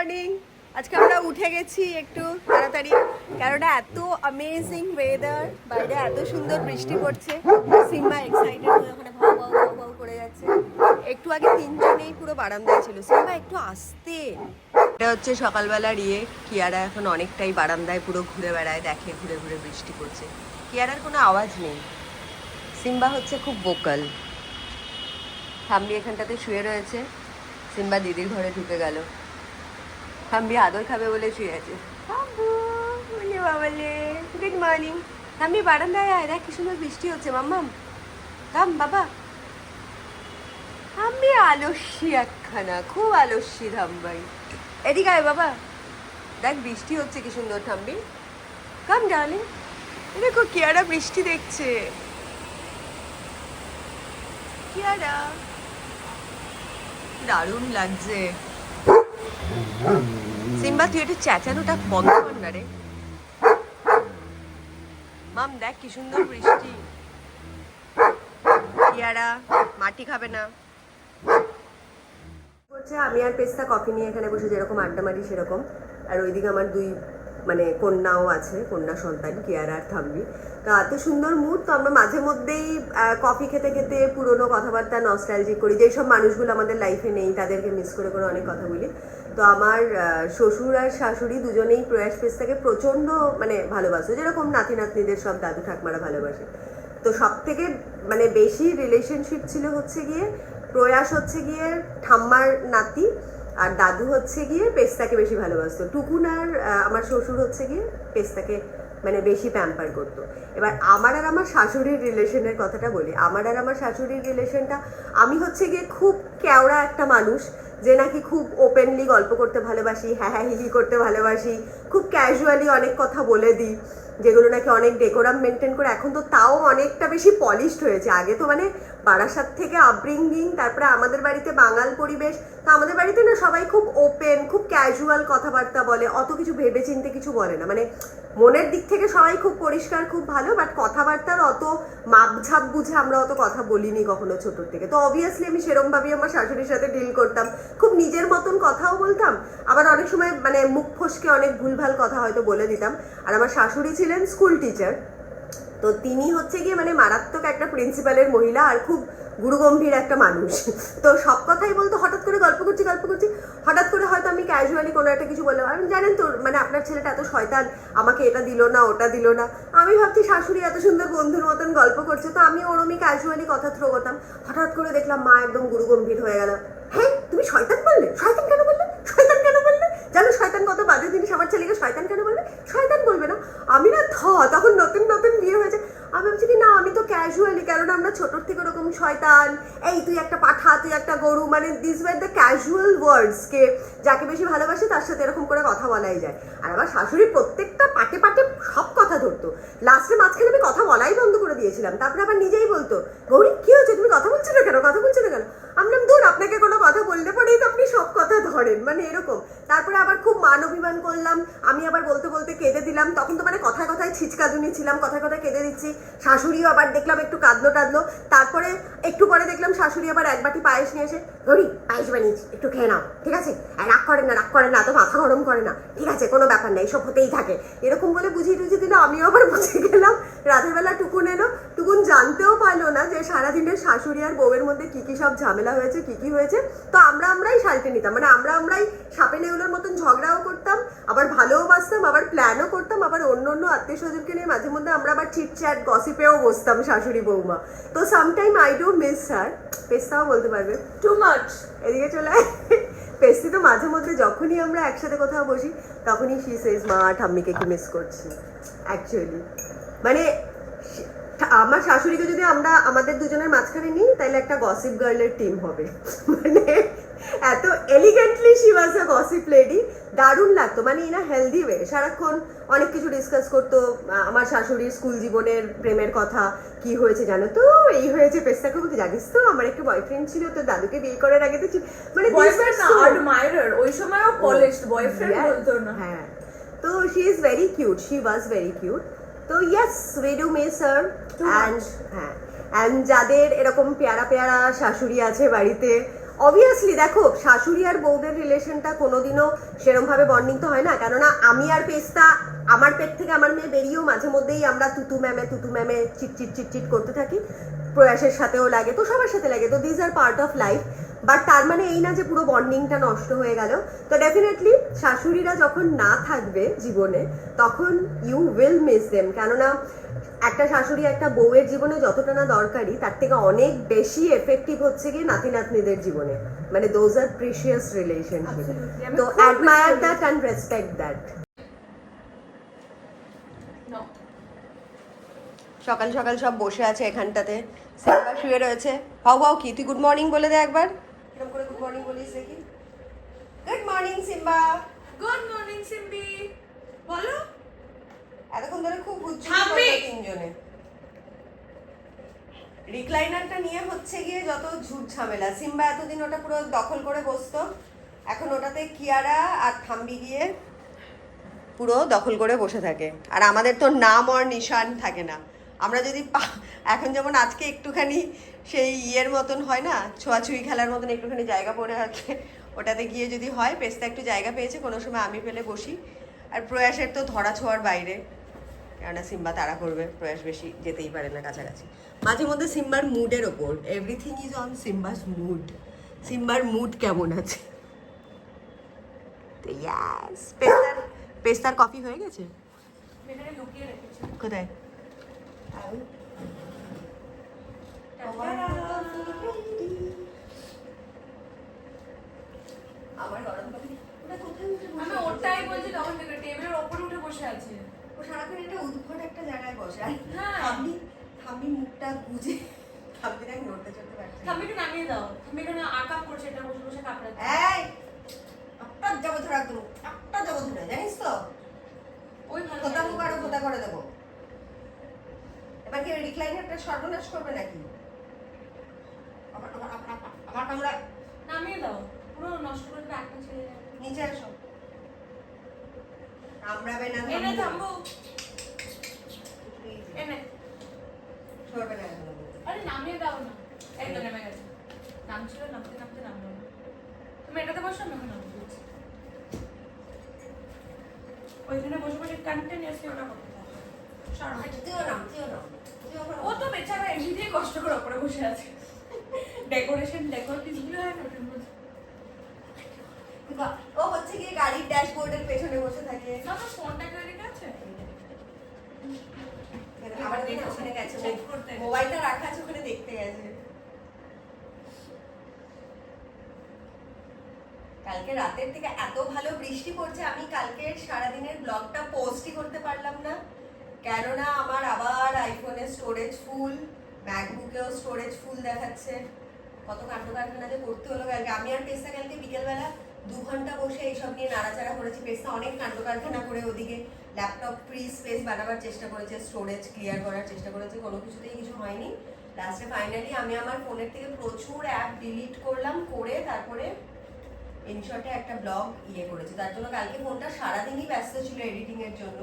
Morning. আজকে আমরা উঠে গেছি একটু তাড়াতাড়ি, কেননা এত অ্যামেজিং ওয়েদার, বাইরে এত সুন্দর বৃষ্টি পড়ছে। সিম্বা এক্সাইটেড হয়ে ওখানে ভাও ভাও ভাও ভাও করে যাচ্ছে। একটু আগে তিনজনেই পুরো বারান্দায় ছিল। সিম্বা একটু আসতে। এটা হচ্ছে সকালবেলার কিয়ারা এখন অনেকটাই বারান্দায় পুরো ঘুরে বেড়ায়, দেখে ঘুরে ঘুরে বৃষ্টি পড়ছে। কিয়ারার কোনো আওয়াজ নেই, সিম্বা হচ্ছে খুব ভোকাল। থাম্বি এখানটাতে শুয়ে রয়েছে, সিম্বা দিদির ঘরে ঢুকে গেল। থাম্বি আদর খাবে বলে শুয়ে আছে। Good morning. থাম্বি বারান্দায় আয়, দেখ কি সুন্দর বৃষ্টি হচ্ছে। মাম্মাম থাম বাবা। থাম্বি আলস্যি একখানা, খুব আলস্যি থাম্বাই। এদিকে আয় বাবা, দেখ বৃষ্টি হচ্ছে কি সুন্দর। থাম্বি কাম ডার্লিং। দেখো কিয়ারা বৃষ্টি দেখছে। কিয়ারা দারুণ লাগছে। সিম্বা তুই একটু চেঁচানোটা বন্ধ কর না রে। মাম দেখ কি সুন্দর বৃষ্টি। কিয়ারা মাটি খাবে না বলছে। আমি আর পেস্তা কফি নিয়ে এখানে বসে যেরকম আড্ডা মারি সেরকম। আর ওইদিকে আমার দুই কন্যাও আছে, কন্যা সন্তান কিয়ারা আর থাম্বি। তো এত সুন্দর মুড। তো আমরা মাঝে মধ্যেই কফি খেতে খেতে পুরোনো কথাবার্তা নস্টালজিক করি। যেসব মানুষগুলো আমাদের লাইফে নেই তাদেরকে মিস করে করে অনেক কথা বলি। তো আমার শ্বশুর আর শাশুড়ি দুজনেই প্রয়াস পেস্তাকে প্রচণ্ড ভালোবাসে, যেরকম নাতি নাতনিদের সব দাদু ঠাকমারা ভালোবাসে। তো সব থেকে বেশি রিলেশনশিপ ছিল হচ্ছে গিয়ে প্রয়াস হচ্ছে গিয়ে ঠাম্মার নাতি, আর দাদু হচ্ছে গিয়ে পেস্তাকে বেশি ভালোবাসতো। টুকুন আর আমার শ্বশুর হচ্ছে গিয়ে পেস্তাকে বেশি প্যাম্পার করতো। এবার আমার আর আমার শাশুড়ির রিলেশনের কথাটা বলি। আমার আর আমার শাশুড়ির রিলেশনটা, আমি হচ্ছে গিয়ে খুব কেওড়া একটা মানুষ, যে নাকি খুব ওপেনলি গল্প করতে ভালোবাসি, হ্যাঁ হ্যাঁ হি হি করতে ভালোবাসি, খুব ক্যাজুয়ালি অনেক কথা বলে দিই, যেগুলো নাকি অনেক ডেকোরাম মেনটেন করে। এখন তো তাও অনেকটা বেশি পলিশড হয়েছে। আগে তো বারাসাত থেকে আপব্রিঙ্গিং, তারপরে আমাদের বাড়িতে বাঙাল পরিবেশ, তো আমাদের বাড়িতে না সবাই খুব ওপেন, খুব ক্যাজুয়াল কথাবার্তা বলে, অত কিছু ভেবে চিন্তে কিছু বলে না। মনের দিক থেকে সবাই খুব পরিষ্কার, খুব ভালো, বাট কথাবার্তার অত মাপঝাপ বুঝে আমরা অত কথা বলিনি কখনো ছোটোর থেকে। তো অবভিয়াসলি আমি সেরমভাবেই আমার শাশুড়ির সাথে ডিল করতাম, খুব নিজের মতন কথাও বলতাম, আবার অনেক সময় মুখ ফসকে অনেক ভুলভাল কথা হয়তো বলে দিতাম। আর আমার শাশুড়ি ছিলেন স্কুল টিচার, তো তিনি হচ্ছে গিয়ে মারাত্মক একটা প্রিন্সিপালের মহিলা, আর খুব গুরুগম্ভীর একটা মানুষ। তো সব কথাই বলতো। হঠাৎ করে গল্প করছি হঠাৎ করে হয়তো আমি ক্যাজুয়ালি কোনো একটা কিছু বললাম, আমি জানেন তো আপনার ছেলেটা এত শয়তান, আমাকে এটা দিল না ওটা দিল না। আমি ভাবছি শাশুড়ি এত সুন্দর বন্ধুর মতন গল্প করছে, তো আমি ওরমই ক্যাজুয়ালি কথা থ্রো করতাম। হঠাৎ করে দেখলাম মা একদম গুরুগম্ভীর হয়ে গেল। হ্যাঁ তুমি শয়তান বললে? শয়তান কেন বললে? শয়তান কেন বললে? জানো শয়তান কত বাজে জিনিস? আমার ছেলেকে শয়তান কেন বলবে? শয়তান বলবে না। আমি না তখন নতুন নতুন বিয়ে হয়েছে, আমি ভাবছি কি না, আমি তো ক্যাজুয়ালি, কারণ আমরা ছোটোর থেকে ওরকম শয়তান, এই তুই একটা পাঠা, তুই একটা গরু, দিস ওয়ার দ্য ক্যাজুয়াল ওয়ার্ডস, কে যাকে বেশি ভালোবাসে তার সাথে এরকম করে কথা বলাই যায়। আর আমার শাশুড়ি প্রত্যেকটা পাটে পাটে সব কথা ধরতো। লাস্টে মাঝখানে আমি কথা বলাই বন্ধ করে দিয়েছিলাম। তারপরে আবার নিজেই বলতো, গৌরী কি হয়েছে, তুমি কথা বলছো না কেন, কথা বলছো না কেন? আমি দূর, আপনাকে কোনো কথা বললে পরেই তো আপনি সব কথা ধরেন, এরকম। তারপরে আবার খুব মান অভিমান করলাম, আমি আবার বলতে বলতে কেঁদে দিলাম। তখন তো কথায় কথায় ছিচকাজুনি ছিলাম, কথায় কথায় কেঁদে দিচ্ছি। শাশুড়িও আবার দেখলাম একটু কাঁদলো টাদলো। তারপরে একটু পরে দেখলাম শাশুড়ি আবার এক বাটি পায়েস নিয়ে এসে, গৌরী পায়েস বানিয়েছি, একটু খেয়ে নাও, ঠিক আছে? রাগ করে না তো, মাথা গরম করে না, ঠিক আছে, কোনো ব্যাপার নেই, এসব হতেই থাকে, এরকম বলে বুঝিয়ে টুঝিয়ে দিল। আমিও আবার বুঝে গেলাম। রাতের বেলা টুকুন এলো, টুকুন জানতেও পারলো না যে সারাদিনের শাশুড়ি আর বউয়ের মধ্যে কি কি সব ঝামেলা হয়েছে, কি কি হয়েছে। তো আমরাই সালটে নিতাম, আমরাই সাপে নেউলের মতন ঝগড়াও করতাম, আবার ভালোও বাসতাম, আবার প্ল্যানও করতাম, আবার অন্য অন্য আত্মীয় স্বজনকে নিয়ে মাঝে মধ্যে আমরা আবার চিটচ্যাট গসিপেও বসতাম শাশুড়ি বৌমা। তো সামটাইম আই ডু মিস হার। পেস্তাও বলতে পারবে টু মাচ। এদিকে চলে আয়। পেস্তি তো মাঝে মধ্যে যখনই আমরা একসাথে কোথাও বসি তখনই শি সেজ, মা ঠাম্মিকে কি মিস করছি। অ্যাকচুয়ালি আমার শাশুড়িকে যদি আমরা আমাদের দুজনের মাঝখানে নিই তাহলে একটা গসিপ গার্লের টিম হবে। এত elegantly she was a gossip lady. দারুণ লাগতো, ইন আ হেলদি ওয়ে। সারাক্ষণ অনেক কিছু ডিসকাস করতো। আমার শাশুড়ির স্কুল জীবনের প্রেমের কথা, কি হয়েছে জানো তো, এই হয়েছে। পেস্তাকে বলতে, জানিস তো আমার একটা বয়ফ্রেন্ড ছিল, তো দাদুকে বিয়ে করার আগে তো বয়ফ্রেন্ড না, অ্যাডমায়ারার। ওই সময়ও পলিশড, বয়ফ্রেন্ড বলতো না। হ্যাঁ, তো she is very cute, she was very cute. তো yes, we do miss her. And যাদের এরকম পেয়ারা পেয়ারা শাশুড়ি আছে বাড়িতে, অবভিয়াসলি দেখো শাশুড়ি আর বউদের রিলেশনটা কোনোদিনও সেরকম ভাবে বন্ডিং তো হয় না, কেননা আমি আর পেস্তা আমার পেট থেকে আমার মেয়ে বেরিয়েও মাঝে মধ্যেই আমরা তুতু ম্যামে চিটচিট চিটচিট করতে থাকি, প্রয়াসের সাথেও লাগে, তো সবার সাথে লাগে, তো this are part of life. But তার মানে এই না যে পুরো বন্ডিংটা নষ্ট হয়ে গেল। তো ডেফিনেটলি শাশুড়িরা যখন না থাকবে জীবনে তখন ইউ উইল মিস দেম, কেননা একটা শাশুড়ি একটা বউয়ের জীবনে যতটা না দরকারি তার থেকে অনেক বেশি এফেক্টিভ হচ্ছে গিয়ে নাতি নাতনিদের জীবনে, মানে those are precious relationship. Absolutely. আমি তো খুব admire miss that and respect that. No. সকাল সকাল সব বসে আছে এখানটাতে, সিম্বা শুয়ে রয়েছে। হাউ কি তুই গুড মর্নিং বলে দে একবার, এরকম করে গুড মর্নিং বলিস দেখি। Good morning Simba. Good morning, Simbi. বলো। এতক্ষণ ধরে খুব থামবি? তিনজনে রিক্লাইনারটা নিয়ে হচ্ছে গিয়ে যত ঝুট ঝামেলা। সিম্বা এতদিন ওটা পুরো দখল করে বসতো, এখন ওটাতে কিয়ারা আর থাম্বি গিয়ে পুরো দখল করে বসে থাকে, আর আমাদের তো নাম আর নিশান থাকে না। আমরা যদি এখন যেমন আজকে একটুখানি সেই ইয়ের মতন হয় না, ছোঁয়াছুঁয়ি খেলার মতন একটুখানি জায়গা পড়ে আছে, ওটাতে গিয়ে যদি হয়, পেস্তা একটু জায়গা পেয়েছে, কোনো সময় আমি পেলে বসি। আর প্রয়াসের তো ধরা ছোঁয়ার বাইরে, কেননা সিম্বা তাড়া করবে, প্রয়াস বেশি যেতেই পারে না কাছাকাছি। মাঝে মধ্যে সিম্বার মুডের ওপর, everything is on Simba's mood, সিম্বার মুড কেমন আছে। তো ইয়াস, পেস্তার কফি হয়ে গেছে? এখানে লুকিয়ে রেখেছি। কোথায়? আমার গরম কফি ওটা কোথায় উঠে বসে আমি আছে? ওটাই বলছি তখন থেকে, টেবিলের ওপরে উঠে বসে আছে। ও সারাক্ষণ একটা উদ্ভট একটা জায়গায় বসে, আর হ্যাঁ। থাম্বি মুখটা গুজে, থাম্বি দেখ নড়তে চড়তে পারছে না। থামি একটু নামিয়ে দাও। থামি এখানে আকাপ করছে, এটা বসে বসে কাপড়াচ্ছে। এই একটা যাবো ধরে একদম, একটা যাবো ধরে, জানিস তো ওই ভালো খোদা লাগে। মুখ আরো খোদা করে দেবো। এবার কি রিক্লাইনারটা সর্বনাশ করবে নাকি? আমার কামড়া নামিয়ে দাও, পুরো নষ্ট করে দেবে, একটা ছেড়ে যাবে। নিচে আসো, কামড়াবে না, এনে থামবো। থামবো, এনে। সরবে না এখন। আরে নামিয়ে দাও না। এই তো নেমে গেছে। নামছিল, নামতে নামতে নামলো না। তুমি এটাতে বসো, আমি এখন নামতে দিচ্ছি। ওইখানে বসে বসে কন্টিনিউয়াসলি ওটা করতে থাকো। সরো। তুইও নাম, তুইও নাম, তুইও নাম। ও তো বেচারা এমনিতেই কষ্ট করে ওপরে বসে আছে। ডেকোর পিসগুলো হয় না ওটার মধ্যে। ও হচ্ছে গিয়ে গাড়ির ড্যাশবোর্ডের পেছনে বসে থাকে। আমার ফোনটা করে রেখে আছে। আবার দেখে ওখানে গেছে, চেক করতে গেছে। মোবাইলটা রাখা আছে ওখানে দেখতে গেছে। কালকে রাতের থেকে এত ভালো বৃষ্টি পড়ছে, আমি কালকে সারাদিনের ব্লগটা পোস্টই করতে পারলাম না, কেননা আমার আবার আইফোনে স্টোরেজ ফুল, ম্যাকবুকেও স্টোরেজ ফুল দেখাচ্ছে। কত কাণ্ড কারখানা যে করতে হলো কালকে। আমি আর পেস্তা কালকে বিকেলবেলা 2 ঘন্টা বসে এইসব নিয়ে নাড়াচাড়া করেছি। পেস্তা অনেক কাণ্ড কারখানা করে ওদিকে ল্যাপটপ ফ্রি স্পেস বানাবার চেষ্টা করেছে, স্টোরেজ ক্লিয়ার করার চেষ্টা করেছে, কোনো কিছুতেই কিছু হয়নি। লাস্টে ফাইনালি আমি আমার ফোনের থেকে প্রচুর অ্যাপ ডিলিট করলাম, করে তারপরে ইনশর্টে একটা ব্লগ করেছি। তার জন্য কালকে ফোনটা সারাদিনই ব্যস্ত ছিল এডিটিং এর জন্য,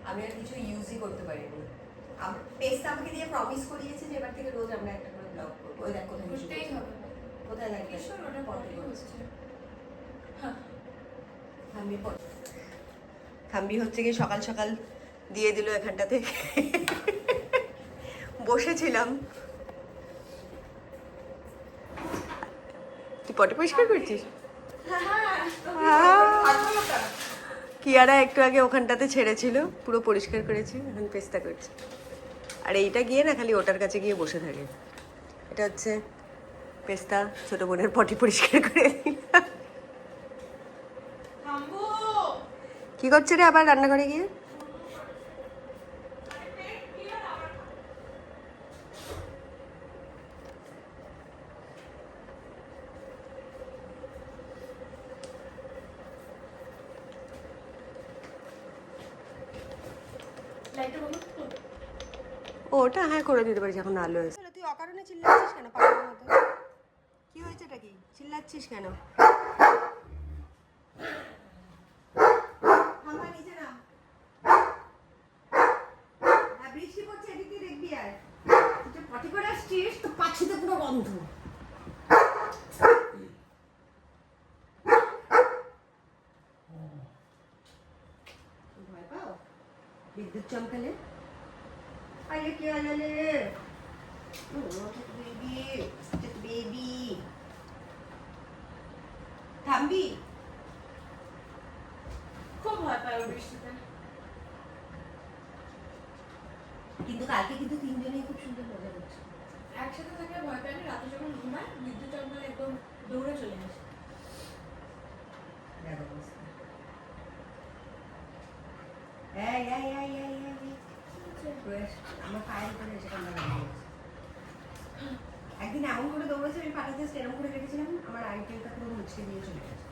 আমি আর কিছু ইউজই করতে পারিনি। পেস্তা আমাকে দিয়ে প্রমিস করিয়েছে যে এবার থেকে রোজ আমরা একটা করে ব্লগ করবো। ওই দেখ কোথায় বসে বুঝতেই বসে। হবে। কোথায় লাগবে? কিশোর ওটা পটি হচ্ছে। হ্যাঁ। থাম্বি হচ্ছে কি সকাল সকাল দিয়ে দিল এখানটাতে। বসেছিলাম, তুই পটি পরিষ্কার করছিস? কিয়ারা একটু আগে ওখানটাতে ছেড়েছিল, পুরো পরিষ্কার করেছি, এখন পেস্তা করছি। আর এইটা গিয়ে না খালি ওটার কাছে গিয়ে বসে থাকে। এটা হচ্ছে পেস্তা ছোট বোনের পটি পরিষ্কার করে দিলাম। থামবো। কি করছে রে আবার রান্নাঘরে গিয়ে? লাইটটা বন্ধ করো। ও ওটা হ্যাঁ করে দিতে পারিস, এখন আলো এসে। তুই অকারণে চিল্লাচ্ছিস কেন পাগলের মতো? কি হয়েছে এটা কি চিল্লাচ্ছিস কেন? নিচে নাম। বৃষ্টি পড়ছে, এদিক দিয়ে দেখবি। আর তুই পটি করে আসছিস তো পাচ্ছিতে পুরো গন্ধ। বিদ্যুৎ চমকালে আরে কি আনালে বেবি থামবি খুব ভয় পায় ও বৃষ্টিতে। কিন্তু কালকে কিন্তু তিনজনেই খুব সুন্দর মজা করছে। একসাথে থাকলে ভয় পায় না, রাতে যখন ঘুমায় বিদ্যুৎ চমকালে একদম দৌড়ে চলে আসে। দেখো অবস্থা। এই এই এই এই এই আমার পায়ের উপরে এসে কান্না লাগিয়ে গেছে। একদিন এমন করে দৌড়েছে আমি পাটা জাস্ট এরকম করে রেখেছিলাম, আমার আইটেলটা পুরো মুচকে দিয়ে চলে গেছে।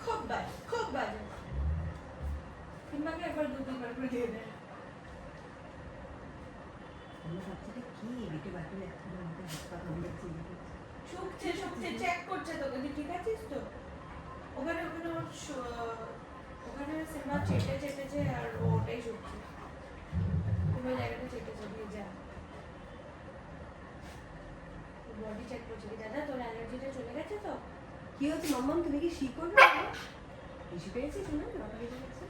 খুব বাজে, খুব বাজে। কিংবাকে একবার দু তিনবার করে দিয়ে দেয়। আমার সবচেয়ে কি বিটে বাকি লাগছে না, আমাকে হাত পা কামড়াচ্ছে। শুকছে শুকছে চেক করছে তোকে, তুই ঠিক আছিস তো? ওখানে ওখানে ওখানে সিনেমা চেটেছে আর ও ওটাই শুকছে। তুমি ওই জায়গাটা চেটেছে দিয়ে যা। বডি চেক করছে কি দাদা তোর অ্যালার্জিটা চলে গেছে তো? কি হচ্ছে মাম্মাম, তুমি কি শি করবে? বেশি পেয়েছিস না? নটা বেজে গেছে।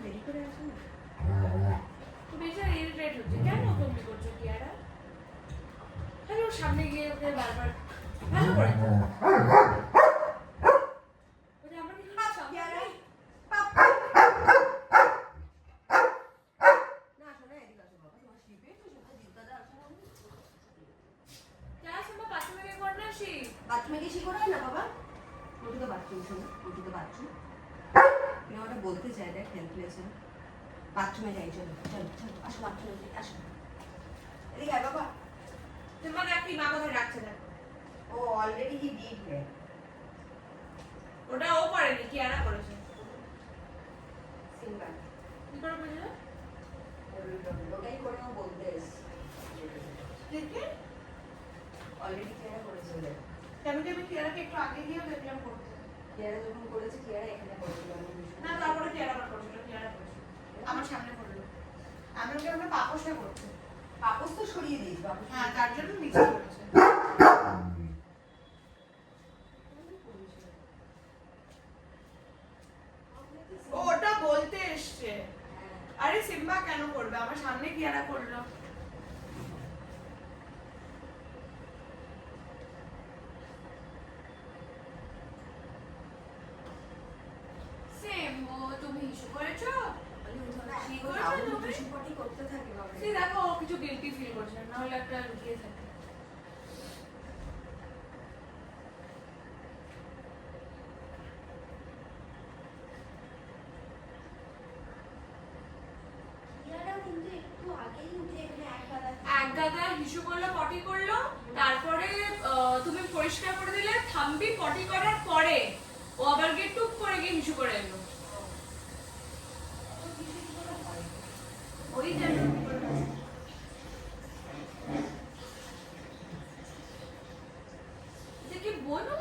দেরি করে আসো না। তুমি বেশি ইরিটেট হচ্ছে কেন তুমি করছো কিয়ারা? হ্যালো সামনে গিয়ে ওকে বারবার ভালো করে ওটা আমার কি কিয়ারা না শোনা, এদিকে আসো বাবা, তোমার শি পেয়েছো? দাদা আসো না। ক্লাস আমার বাথরুমে গিয়ে কর না সে। বাথরুমে গিয়ে শি করে না বাবা, ওটা তো বাথরুম, শোনো ওটা তো বাথরুম। এটা ওটা বলতে চাই, দেখ হেল্পলেস না। বাথরুমে যাই, চলো চলো চলো আসো, বাথরুমে যাই, আসো এদিকে আয় বাবা। তোমার একটি মা কোথায় রাখছে না? ও অলরেডি হি ডিড হে। ওটা ও করেনি কিয়ারা করেছে। সিম্বা কি করে বুঝলে? ওটাই করে ও বলতে এসছে। দেখে অলরেডি কিয়ারা করেছে ওদের। কেন কি আমি কিয়ারাকে একটু আগে গিয়েও দেখলাম করতে। কিয়ারা যখন করেছে, কিয়ারা এখানে করেছিল। না তারপরে কিয়ারা আবার করছিল, কিয়ারা করেছিল আমার সামনে করলো। আমি ওকে আমরা পাপোশটা করতে। পাপোশ তো সরিয়ে দিস বাবু। হ্যাঁ তার জন্য নিচে করেছে। ও ওটা বলতে এসছে। আরে সিম্বা কেন করবে, আমার সামনে কিয়ারা করলো। সেম ও তুমি ইস্যু করেছো? করতে থাকে বাবা। সে দেখো ও কিছু গিলটি ফিল করছে না, হলে একটা লুকিয়ে থাকে। এক গাদা হিসু করলো, পটি করলো, তারপরে তুমি পরিষ্কার করে দিলে, থামবি পটি করার পরে ও আবার গিয়ে টুক করে গিয়ে হিসু করে এলো। ওই জন্য এটা কি বোনু?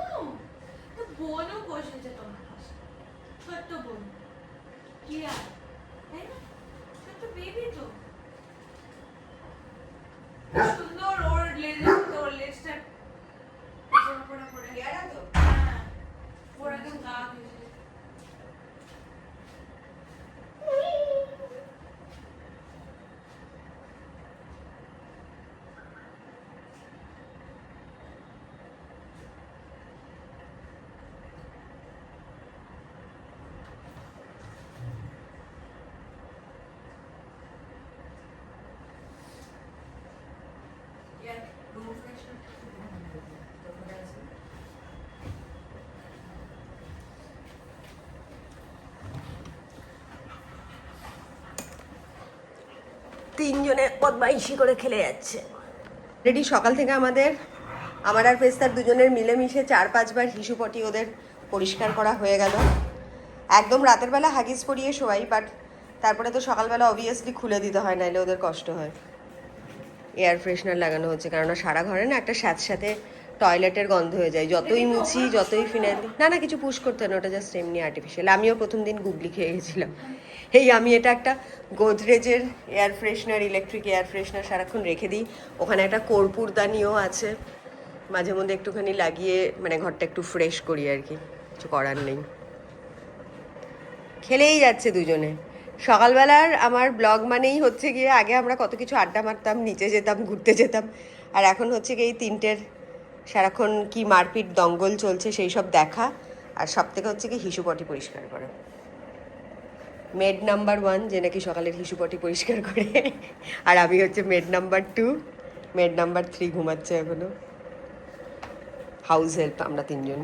তো বোনু বসেছে তোমার পাশে, ছোট্ট বোন কি আর, তাই না? ছোট্ট বেবি তো সুন্দর, ওর লেজটা পড়া পড়ে কিয়ারা তো হ্যাঁ ওর একদম গা ভেসে। রুম ফ্রেশনার কোথায় আছে? তিনজনে বদমাইশি করে খেলে যাচ্ছে। রেডি সকাল থেকে আমার আর পেস্তার দুজনের মিলেমিশে 4-5 বার হিসুপটি ওদের পরিষ্কার করা হয়ে গেল। একদম রাতের বেলা হাগিস পরিয়ে শোয়াই, বাট তারপরে তো সকালবেলা অবভিয়াসলি খুলে দিতে হয়, নাহলে ওদের কষ্ট হয়। এয়ার ফ্রেশনার লাগানো হচ্ছে, কারণ সারা ঘরে না একটা সাথে টয়লেটের গন্ধ হয়ে যায়, যতই মুছি যতই ফিনাইল দিই। না কিছু পুশ করতে না, ওটা জাস্ট এমনি আর্টিফিশিয়াল। আমিও প্রথম দিন গুগলি খেয়ে গেছিলাম। আমি এটা একটা গোদরেজের air freshener, electric air freshener সারাক্ষণ রেখে দিই। ওখানে একটা কর্পূরদানিও আছে, মাঝে মধ্যে একটুখানি লাগিয়ে মানে ঘরটা একটু ফ্রেশ করি আর কি, কিছু করার নেই। খেলেই যাচ্ছে দুজনে। সকালবেলার আমার ব্লগ মানেই হচ্ছে গিয়ে আগে আমরা কত কিছু আড্ডা মারতাম, নিচে যেতাম, ঘুরতে যেতাম, আর এখন হচ্ছে গিয়ে এই তিনটের সারাক্ষণ কি মারপিট দঙ্গল চলছে সেই সব দেখা, আর সব থেকে হচ্ছে কি হিসুপটি পরিষ্কার করা। মেড নাম্বার 1 যে নাকি সকালের হিসুপটি পরিষ্কার করে, আর আমি হচ্ছে মেড নাম্বার 2, মেড নাম্বার 3 ঘুমাচ্ছে এখনো। হাউস হেল্প আমরা তিনজন।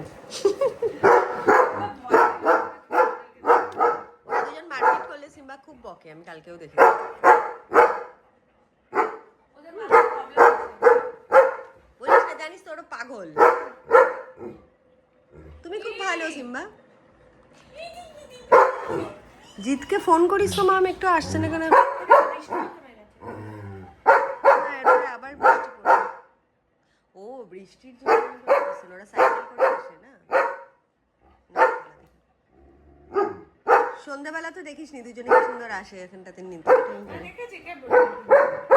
দুজন মারপিট করলে সিম্বা খুব বকে, আমি কালকেও দেখেছি। ওদের মাথায় প্রবলেম আছে। বলিস না, জানিস তো ওরা পাগল। তুমি খুব ভালো সিম্বা। জিতকে ফোন করিস তো, মাম একটু আসছে না কেন? বৃষ্টি থেমে গেছে। হ্যাঁ, এরপরে আবার বৃষ্টি পড়বে। ও বৃষ্টির জন্য আসছে না, ওরা সাইকেল করে আসে না। না, সন্ধ্যাবেলা তো দেখিস নি দুজনে কি সুন্দর আসে এখানটাতে নিতে। দেখেছি কে বলছে?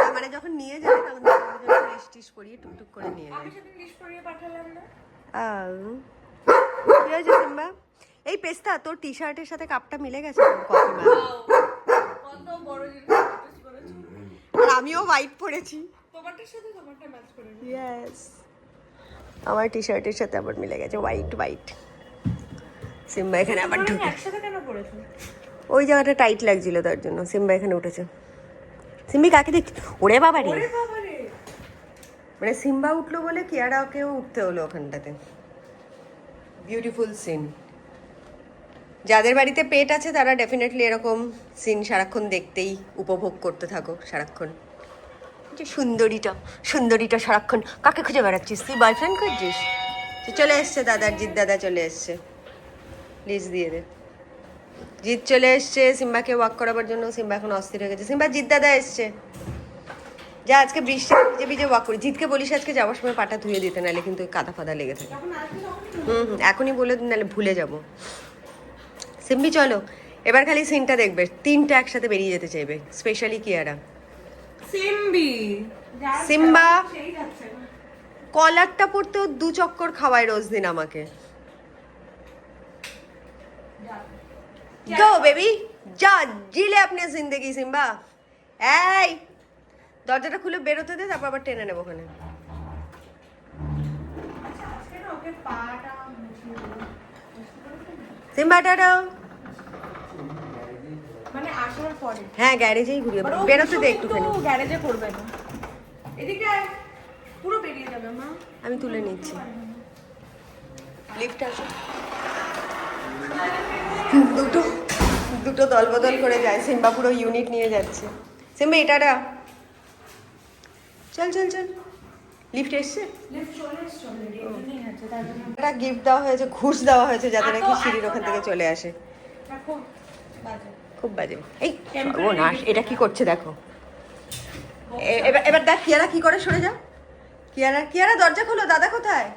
না, মানে যখন নিয়ে যাবে তখন দুজনে লিস্টিস করিয়ে টুকটুক করে নিয়ে আমি যায়। সেদিন লিস্ট করিয়ে পাঠালাম না। কি হয়েছে সিম্বা? এই পেস্তা তোর টি শার্টের সাথে কাপটা মিলে গেছে কফি ম্যাম। কত বড় জিনিস নোটিস করেছো? আর আমিও হোয়াইট পরেছি। তোমারটার সাথে তোমারটা ম্যাচ করে নিই। ইয়েস, আমার টি শার্টের সাথে আবার মিলে গেছে হোয়াইট হোয়াইট। সিম্বা এখানে আবার তোমরা ঢুকে, একসাথে কেন পড়েছো? ওই জায়গাটা টাইট লাগছিল তার জন্য। সিম্বা এখানে উঠেছে। সিম্বি কাকে দেখছি? ওরে বাবা রে, ওরে বাবা রে। মানে সিম্বা উঠলো বলে কিয়ারাকেও উঠতে হলো ওখানটাতে। Beautiful scene. যাদের বাড়িতে পেট আছে তারা ডেফিনেটলি এরকম সিন সারাক্ষণ দেখতেই উপভোগ করতে থাকো সারাক্ষণ। যে সুন্দরীটা, সুন্দরীটা সারাক্ষণ কাকে খুঁজে বেড়াচ্ছিস? তুই বয়ফ্রেন্ড খুঁজছিস? তো চলে এসছে দাদার, জিৎ দাদা চলে এসছে। প্লিজ দিয়ে দে। জিৎ চলে এসছে সিম্বাকে ওয়াক করাবার জন্য। সিম্বা এখন অস্থির হয়ে গেছে। সিম্বা, জিৎ দাদা এসছে। যা আজকে বৃষ্টি ভিজে ভিজে ওয়াক করি। জিৎকে বলিস আজকে যাওয়ার সময় পাটা ধুয়ে দিতে, নাহলে কিন্তু কাদা ফাদা লেগে থাকে। যখন আসবে তখনই এখনই বলে দিন, নাহলে ভুলে যাবো। সিম্বি চলো, এবার খালি সিনটা দেখবে। তিনটা একসাথে বেরিয়ে যেতে চাইবে, স্পেশালি কিয়ারা। সিম্বি সিম্বা সেই যাচ্ছে না। কলারটা পরতেও 2 চক্কর খাওয়ায় রোজ দিন আমাকে। গো বেবি, যা জিলে আপনি জিন্দেগি। সিম্বা এই দরজাটা খুলে বেরোতে দে, তারপর আবার টেনে নেবো ওখানে। আচ্ছা আজকে না ওকে পাটা মুছিয়ে দিল। Simba tata. মানে আসার পরে হ্যাঁ, গ্যারেজেই ঘুরিয়ে বেরোতে দে একটুখানি। গ্যারেজে করবে না। এদিকে আয়। পুরো বেরিয়ে যাবে মা। আমি তুলে নিচ্ছি। লিফট আসো। দুটো দুটো দল বদল করে যায়। সিম্বা পুরো ইউনিট নিয়ে যাচ্ছে। সিম্বা এটাটা চল চল চল। লিফট এসছে। লিফট চলে এসছে অলরেডি। এখানেই আছে তার জন্য একটা গিফট দেওয়া হয়েছে, ঘুষ দেওয়া হয়েছে যাতে নাকি সিঁড়ির ওখান থেকে চলে আসে। রাখো বাজে। খুব বাজে। এই সর্বনাশ, এটা কি করছে দেখো। এবার দেখ কিয়ারা কি করে, সরে যা। কিয়ারা, কিয়ারা দরজা খোলো। দাদা কোথায়?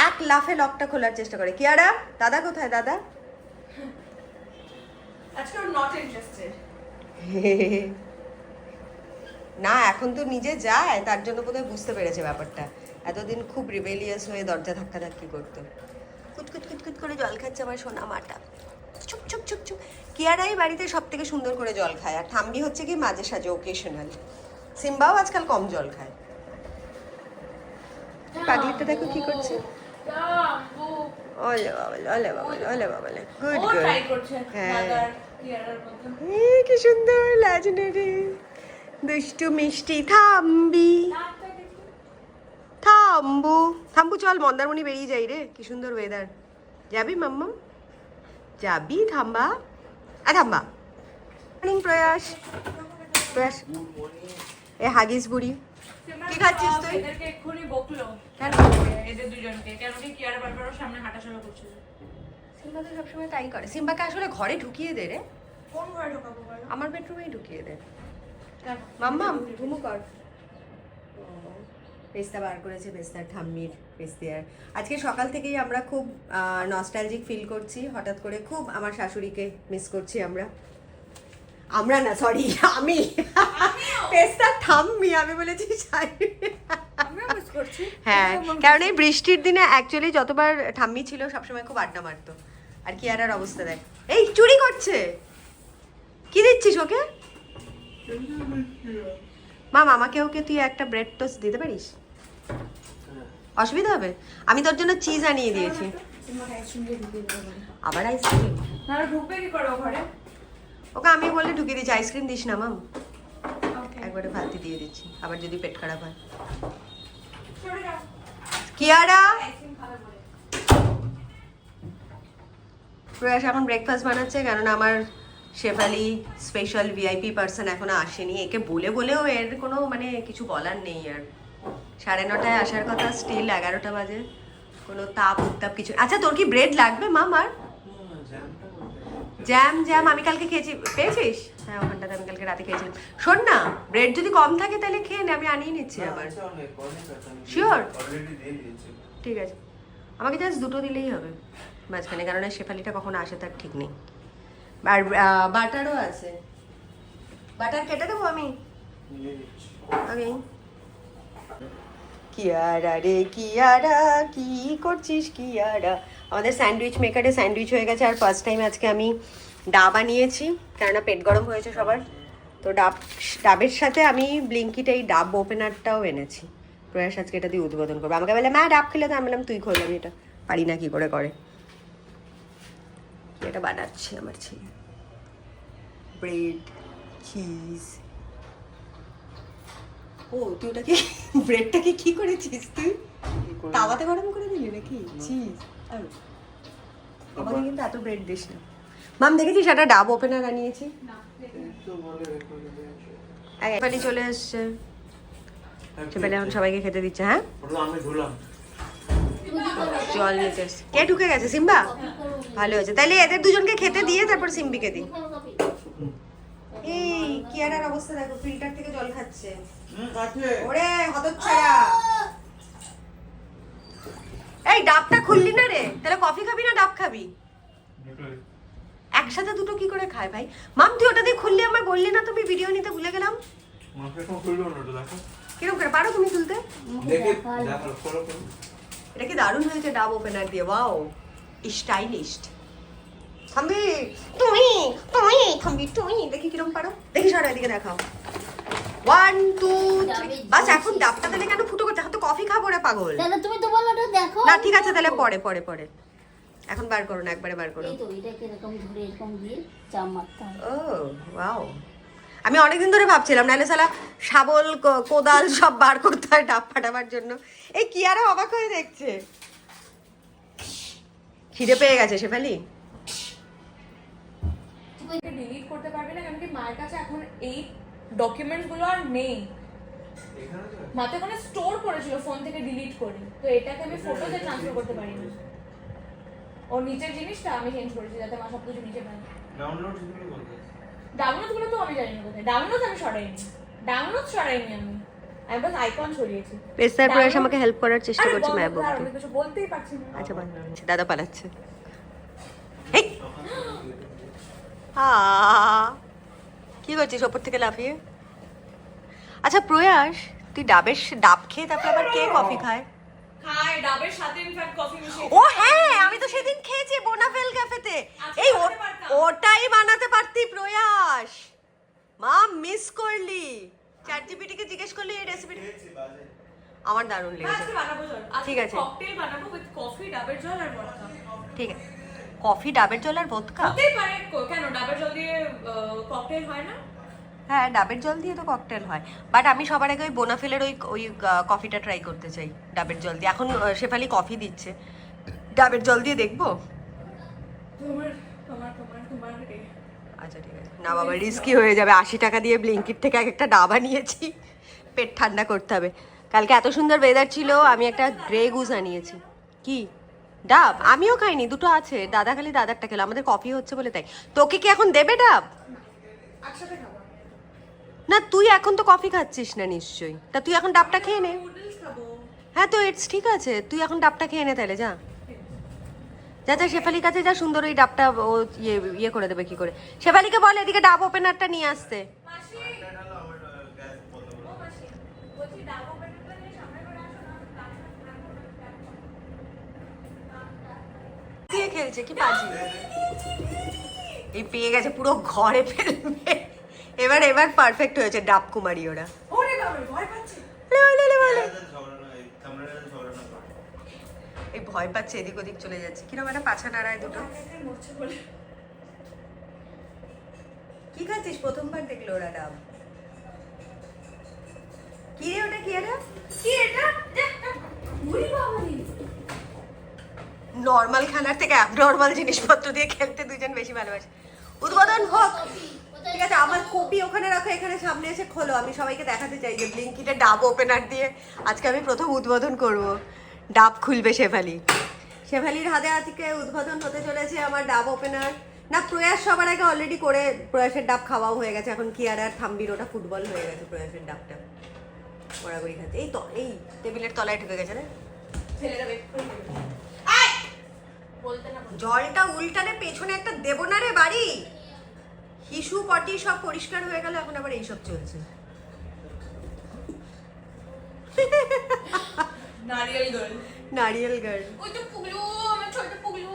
এক লাফে লকটা খোলার চেষ্টা করে। কিয়ারা, দাদা কোথায়? দাদা আজকে ওর নট ইন্টারেস্টেড। না, এখন তো নিজে যায়, তার জন্য বোধহয় বুঝতে পেরেছে ব্যাপারটা। এতদিন খুব রিবেলিয়াস হয়ে দরজা ধাক্কাধাক্কি করতো। কুতকুত কুতকুত করে জল খাচ্ছে আমার সোনা মাটা। চুপ চুপ চুপ চুপ। কিয়ারাই বাড়িতে সব থেকে সুন্দর করে জল খায়, আর ঠাম্বি হচ্ছে কি মাঝে সাঝে ওকেশনাল। সিম্বাও আজকাল কম জল খায়। পাগলিটা দেখো কি করছে। ওলে বাবালে, ওলে বাবালে, ওলে বাবালে। গুড ও গুড। ট্রাই করছে হ্যাঁ। দাদার কিয়ারার মতো। কি সুন্দর লাগছে রে। দুষ্টু মিষ্টি থাম্বি। দাঁতটা দেখি। থাম্বু থাম্বু, চল মন্দারমণি বেরিয়ে যাই রে। কি সুন্দর ওয়েদার। যাবি মাম্মাম? যাবি? থাম্বা, থাম্বা। মর্নিং প্রয়াস। প্রয়াস এ হাগিস বুড়ি। কি খাচ্ছিস তুই? এদেরকে এক্ষুনি বকলো। কেন? এদের দুজনকে কেন কি কিয়ারা বারবার ওর সামনে হাঁটাচলা করছিল। সিম্বা তো সবসময় তাই করে। সিম্বাকে আসলে ঘরে ঢুকিয়ে দে রে। কোন ঘরে ঢোকাবো বলো? আমার বেডরুমেই ঢুকিয়ে দে। কেন? মাম্মাম ধুমু কর। পেস্তা বার করেছে, পেস্তার ঠাম্মির পেস্তিয়ার। আজকে সকাল থেকেই আমরা খুব নস্টালজিক ফিল করছি। হঠাৎ করে খুব আমার শাশুড়িকে মিস করছি আমরা। আমরা না, সরি আমি। পেস্তার ঠাম্মি, আমি বলেছি আমরা মিস করছি। হ্যাঁ, কারণ এই বৃষ্টির দিনে অ্যাকচুয়ালি যতবার ঠাম্মি ছিল সবসময় খুব আড্ডা মারতো। আর কিয়ারার অবস্থা দেখ, এই চুরি করছে। কি দিচ্ছিস ওকে? মাম আমাকে ওকে তুই একটা ব্রেড টোস্ট দিতে পারিস? অসুবিধা হবে? আমি তোর জন্য চিজ আনিয়ে দিয়েছি। আবার আইসক্রিম? না ঢুকবে কি করো ঘরে? ওকে আমি বলে ঢুকিয়ে দিচ্ছি, আইসক্রিম দিস না মাম, একবারে ভাত দিয়ে দিচ্ছি, আবার যদি পেট খারাপ হয়। কিয়ারা, প্রয়াস এখন ব্রেকফাস্ট বানাচ্ছে, কেননা আমার শেফালি স্পেশাল ভিআইপি পার্সন এখনো আসেনি। একে বলে বলেও এর কোনো মানে কিছু বলার নেই। আর 9:30 আসার কথা, স্টিল 11টা বাজে, কোনো তাপ উত্তাপ কিছু। আচ্ছা তোর কি ব্রেড লাগবে মাম? আর জ্যাম আমি কালকে খেয়েছি, পেয়েছিস? হ্যাঁ ওখানটাতে আমি কালকে রাতে খেয়েছিলাম। শোন না, ব্রেড যদি কম থাকে তাহলে খেয়ে নে, আমি আনিয়ে নিচ্ছি আবার। শিওর? ঠিক আছে, আমাকে জাস্ট 2টো দিলেই হবে মাঝখানে, কারণ শেফালিটা কখন আসে তার ঠিক নেই। আর বাটারও আছে, বাটার কেটে দেবো আমি আগে। কিয়ারা রে কিয়ারা, কি করছিস কিয়ারা? আমাদের স্যান্ডউইচ মেকারে স্যান্ডউইচ হয়ে গেছে। আর ফার্স্ট টাইম আজকে আমি ডাব আনিয়েছি, কেননা পেট গরম হয়েছে সবার। তো ডাবের সাথে আমি ব্লিঙ্কিট এই ডাব ওপেনারটাও এনেছি। প্রয়াস আজকে এটা দিয়ে উদ্বোধন করবে। আমাকে বলে মা ডাব খেলে, তো আমি বললাম তুই খোল, আমি এটা পারি না কি করে করে। এটা বানাচ্ছে আমার ছেলে, ব্রেড চিজ। ও তুই ওটাকে ব্রেডটাকে কি করেছিস তুই? তাওয়াতে গরম করে দিলি নাকি? চিজ। আমাকে কিন্তু এত ব্রেড দিস না মাম। দেখেছিস একটা ডাব ওপেনার আনিয়েছি। শেফালি চলে এসছে, শেফালি এখন সবাইকে খেতে দিচ্ছে। হ্যাঁ জল নিতে এসছে। কে ঢুকে গেছে? সিম্বা? ভালো হয়েছে, তাইলে এদের দুজনকে খেতে দিয়ে তারপর সিম্বিকে দিই। এই কিয়ারার অবস্থা দেখো, ফিল্টার থেকে জল খাচ্ছে। ওরে হতচ্ছাড়া, এই ডাবটা খুললি না রে, তাহলে কফি খাবি না ডাব খাবি? একসাথে দুটো কি করে খায় ভাই? মাম তুই ওটা দিয়ে খুললি, আমার বললি না, তুমি ভিডিও নিতে ভুলে গেলাম। কিরকম করে পারো তুমি তুলতে? এটা কি দারুণ হয়েছে ডাব ওপেনার দিয়ে, ওয়াও স্টাইলিস্ট। থামবি তুমি, তুমি থামবি তুমি, দেখি কিরকম পারো, দেখি সরো এদিকে দেখাও। 1 2 3 বাস। এখন ডাবটা তাহলে কেন ফুটো করতে? এখন তো কফি খাবো রে পাগল। দাদা তুমি তো বললো ওটা দেখো না ঠিক আছে, তাহলে পরে পরে পরে, এখন বার করো না, একবারে বার করো। এই তো এটাকে এরকম ধরে এরকম দিয়ে চাপ মারতে হবে। ও ওয়াও, আমি অনেকদিন ধরে ভাবছিলাম, নাহলে সালা শাবল কোদাল সব বার করতে হয় ডাব ফাটাবার জন্য। এই কি আরো অবাক হয়ে দেখছে। খিদে পেয়ে গেছে শেফালি। ডিলিট করতে পারবে না, কারণ কি মায়ের কাছে এখন এই ডকুমেন্টস গুলো আর নেই। মাতে ওখানে স্টোর করেছিল ফোন থেকে ডিলিট করে, তো এটাকে আমি ফটোতে ট্রান্সফার করতে পারি না। ওর নিচের জিনিসটা আমি চেঞ্জ করেছি যাতে মা সব কিছু নিচে পায়। ডাউনলোড গুলো তো আমি জানি না কোথায়। ডাউনলোড আমি সরাইনি, ডাউনলোড সরাইনি আমি বাস আইকন সরিয়েছি। পেস্তার প্রয়াস আমাকে হেল্প করার চেষ্টা করছে ম্যাম। আমি কিছু বলতেই পারছি না। আচ্ছা বল, দাদা পালাচ্ছে। এই কি করছিস ওপর থেকে লাফিয়ে? আচ্ছা প্রয়াস, তুই ডাব খেয়ে তারপর আবার কে কফি খায়? খাই ডাবের সাথে ইনফ্যাক্ট কফি মিশিয়ে। ও হ্যাঁ, আমি তো সেদিন খেয়েছি বোনাফেল ক্যাফেতে। এই ওটাই বানাতে পারতি প্রয়াস, মা মিস করলি। চ্যাটজিপিটি কে জিজ্ঞেস করলি এই রেসিপিটা। আমার দারুণ লেগেছে। আজকে বানাবো জল, ঠিক আছে ককটেল বানাবো উইথ কফি, ডাবের জল আর ভদকা। ঠিক আছে, কফি ডাবের জল আর ভদকা? হতেই পারে, কেন ডাবের জল দিয়ে ককটেল হয় না? হ্যাঁ ডাবের জল দিয়ে তো ককটেল হয়, বাট আমি সবার আগে ওই বোনাফেলের ওই কফিটা ট্রাই করতে চাই ডাবের জল দিয়ে। এখন শেফালি কফি দিচ্ছে, ডাবের জল দিয়ে দেখবো। তোমার তোমার তোমার তোমার আচ্ছা ঠিক আছে না বাবা, রিস্কি হয়ে যাবে। 80 টাকা দিয়ে ব্লিঙ্কিট থেকে একটা ডাব আনিয়েছি, পেট ঠান্ডা করতে হবে। কালকে এত সুন্দর ওয়েদার ছিল, আমি একটা গ্রে গুজ আনিয়েছি। কি ডাব? আমিও খাইনি, দুটো আছে, দাদা খালি দাদারটা খেলো, আমাদের কফি হচ্ছে বলে তাই। তোকে কি এখন দেবে ডাব? একসাথে খাবো না তুই এখন তো কফি খাচ্ছিস না নিশ্চয়ই, তা তুই এখন ডাবটা খেয়ে নে। নুডলস খাবো। হ্যাঁ তো ইটস ঠিক আছে, তুই এখন ডাবটা খেয়ে নে তাহলে। যা যা যা শেফালির কাছে যা, সুন্দর ওই ডাবটা ও ইয়ে করে দেবে কি করে। শেফালিকে বল এদিকে ডাব ওপেনারটা নিয়ে আসতে। মাসি ও মাসি বলছি ডাব ওপেনারটা নিয়ে সামনে করে আসো না। দিয়ে নিয়ে খেলছে, কি বাজি। এই পেয়ে গেছে, পুরো ঘরে ফেলবে। এবার পারফেক্ট হয়েছে, ডাব কুমারী ওরা। ওরে বাবা ভয় পাচ্ছে। এই ভয় পাচ্ছে, এদিক ওদিক চলে যাচ্ছে। কিরকম একটা পাছা নাড়ায় দুটো। মরছে বলে কি খাচ্ছিস? প্রথমবার দেখলো ওরা ডাব। কি রে ওটা, কি এটা? কি এটা? ওরে বাবা রে। নর্মাল খানার থেকে অ্যাবনর্মাল জিনিসপত্র দিয়ে খেলতে দুজন বেশি ভালোবাসে। উদ্বোধন হোক। ঠিক আছে, আমার কপি ওখানে রাখো, এখানে সামনে এসে খোলো। আমি সবাইকে দেখাতে চাই যে ব্লিঙ্কিটে ডাব ওপেনার দিয়ে আজকে আমি প্রথম উদ্বোধন করব। ডাব খুলবে শেফালি। শেফালির হাতে আজকে উদ্বোধন হতে চলেছে আমার ডাব ওপেনার। না, প্রয়াস সবার আগে অলরেডি করে প্রয়াসের ডাব খাওয়াও হয়ে গেছে। এখন কি আর থাম্বির ওটা ফুটবল হয়ে গেছে প্রয়াসের ডাবটা। গড়াগড়ি খাচ্ছে। এই তো এই টেবিলের তলায় ঢুকে গেছে রে। ফেলে দেবে। বলতে না বলতে। জলটা উল্টানে পেছনে একটা দেবো না রে বাড়ি। হিসু পটি সব পরিষ্কার হয়ে গেল, এখন আবার এইসব চলছে। নারিয়েল গার্ল। নারিয়েল গার্ল। ওই তো পুগলু, আমার ছোট পুগলু।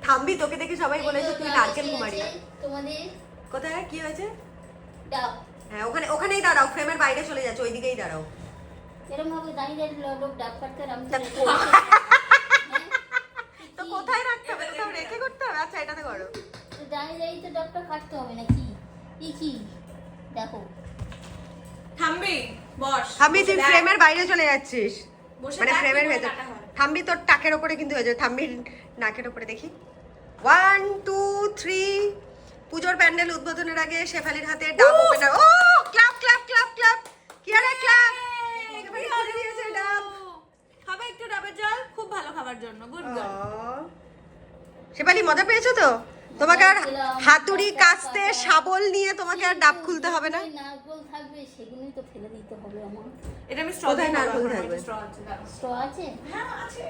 থাম্বি, তোকে দেখে সবাই বলেছে তুই নারকেল কুমারী। তোমাদের কোথায় কি হয়েছে? ডাব হ্যাঁ, ওখানেই দাঁড়াও, ফ্রেমের বাইরে চলে যাচ্ছে, ওইদিকেই দাঁড়াও। এরকম ভাবে দাঁড়িয়ে লোক ডাব কাটতে আর আমি তা তো তো কোথায় রাখতে হবে? কোথাও রেখে করতে হবে? আচ্ছা, এটাতে করো। দাঁড়িয়ে তো ডাবটা কাটতে হবে নাকি? কি দেখো থামবি, বস। থাম্বি, তুই দেখ। ফ্রেমের বাইরে চলে যাচ্ছিস। বসে মানে দেখ ফ্রেমের কি করে ভেতর। কাটা হয়। থাম্বি, তোর টাকের ওপরে কিন্তু হয়ে যাবে। থাম্বির নাকের ওপরে দেখি। 1 2 3। পুজোর প্যান্ডেল উদ্বোধনের আগে শেফালির হাতে ডাব ওপেনার। ও ক্লাপ ক্লাপ ক্লাপ ক্লাপ। কি আরে ক্লাপ। একেবারে খুলে দিয়েছে ডাব। খাবে একটু ডাবের জল, খুব ভালো খাবার জন্য। Good girl. শেফালি, মজা পেয়েছো তো? তোমাকে আর হাতুড়ি কাস্তে শাবল নিয়ে তোমাকে আর ডাব খুলতে হবে না। নারকেল থাকবে, সেগুলোই তো ফেলে দিতে হবে আমার। এটা আমি স্ট্র কোথায় দিয়ে নারকেল খাবো, থাকবে? স্ট্র আছে দাও। স্ট্র আছে? হ্যাঁ আছে।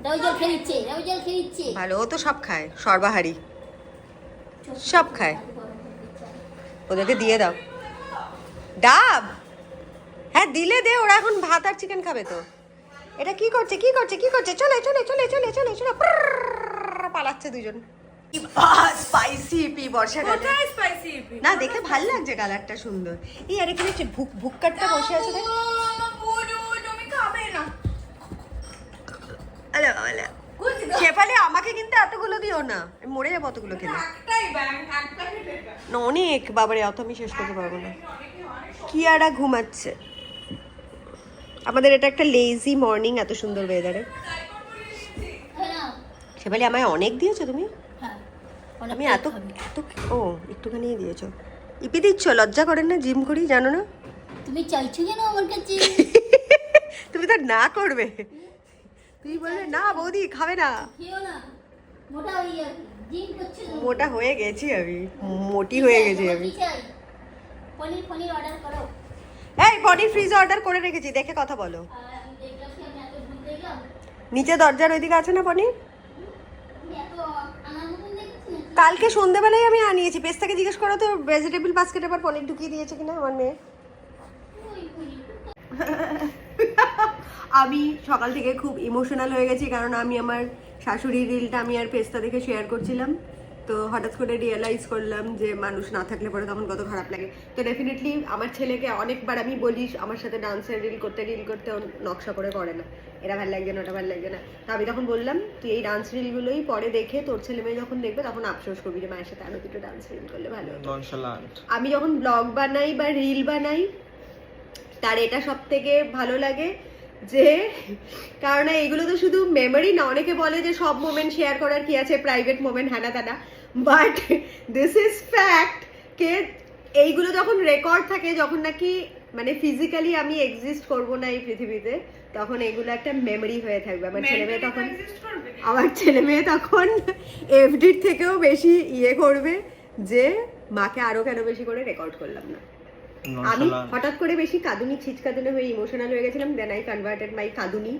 ডাব জল খেয়ে নিচ্ছে, ডাব জল খেয়ে নিচ্ছে। ভালো, ও তো সব খায়, সর্বাহারি। সব খায়। ওদেরকে দিয়ে দাও ডাব। হ্যাঁ, দিলে দে, ওরা এখন ভাত আর চিকেন খাবে তো। এটা কি করছে, কি করছে, কি করছে? চলে চলে চলে চলে চলে চলে। পালাচ্ছে দুজন। স্পাইসি পি বর্ষাকালে। কোথায় স্পাইসি? না, দেখে ভালো লাগছে, কালারটা সুন্দর। এই আর এখানে ভুক্কারটা বসে আছে দেখ। বুড়ো, তুমি খাবে না। আলে আলে। শেফালি, আমাকে কিন্তু এতগুলো দিও না, আমি মরে যাবো অতগুলো খেলে। একটাই ব্যাংক, একটা খেতে এটা। না, অনেক, বাবারে, অত আমি শেষ করতে পারবো না। কিয়ারা ঘুমাচ্ছে। আমাদের এটা একটা লেজি মর্নিং, এত সুন্দর ওয়েদারে। হ্যাঁ শেফালি, আমায় অনেক দিয়েছো তুমি। হ্যাঁ আমি এত এত ও একটুখানি দিয়েছো। ইপি দিচ্ছ, লজ্জা করেন না? জিম করি, জানো না? তুমি চাইছো কেন আমার কাছে? তুমি তো না করবে। তুমি বললে না বৌদি খাবে না। খেও না, মোটা হয়ে যাবে। জিম করছো তো? মোটা হয়ে গেছি আমি, মোটি হয়ে গেছি আমি। কি চাই? পনির অর্ডার করো। এই পনির ফ্রিজে অর্ডার করে রেখেছি, দেখে কথা বলো। আর আমি দেখলাম কি আমি এত ভুল দেখলাম। নিচে দরজার ওইদিকে আছে না পনির? তুমি এত আনার মতন দেখছি না। কালকে সন্ধ্যেবেলায় আমি আনিয়েছি। পেস্তাকে জিজ্ঞেস করো তো ভেজিটেবল বাস্কেটে আবার পনির ঢুকিয়ে দিয়েছে কিনা আমার মেয়ে। ওই পুরি। আমি সকাল থেকে খুব ইমোশনাল হয়ে গেছি, কারণ আমি আমার শাশুড়ির রিলটা আমি আর পেস্তা দেখে শেয়ার করছিলাম। তো হঠাৎ করে রিয়েলাইজ করলাম যে মানুষ না থাকলে পরে তখন কত খারাপ লাগে। তো ডেফিনেটলি আমার ছেলেকে অনেকবার আমি বলি আমার সাথে ডান্সের রিল করতে ও নকশা করে করে না। এটা ভালো লাগছে না, ওটা ভালো লাগছে না। তো আমি তখন বললাম তুই এই ডান্স রিলগুলোই পরে দেখে তোর ছেলে মেয়ে যখন দেখবে তখন আফসোস করবি যে মায়ের সাথে আরো দুটো ডান্স রিল করলে ভালো হতো। আমি যখন ব্লগ বানাই বা রিল বানাই, তার এটা সব থেকে ভালো লাগে যে, কারণ এইগুলো তো শুধু মেমোরি না। অনেকে বলে যে সব মোমেন্ট শেয়ার করার কি আছে, প্রাইভেট মোমেন্ট হ্যানা দাদা, বাট দিস ইজ ফ্যাক্ট কে এইগুলো যখন রেকর্ড থাকে, যখন নাকি মানে ফিজিক্যালি আমি এক্সিস্ট করব না এই পৃথিবীতে, তখন এগুলো একটা মেমোরি হয়ে থাকবে। আমার ছেলে মেয়ে তখন এফডির থেকেও বেশি ইয়ে করবে যে মাকে আরো কেন বেশি করে রেকর্ড করলাম না। আমি হঠাৎ করে বেশি কাঁদুনি ছিচকাদুনি হয়ে ইমোশনাল হয়ে গেছিলাম। দেন আই কনভার্টেড মাই কাঁদুনি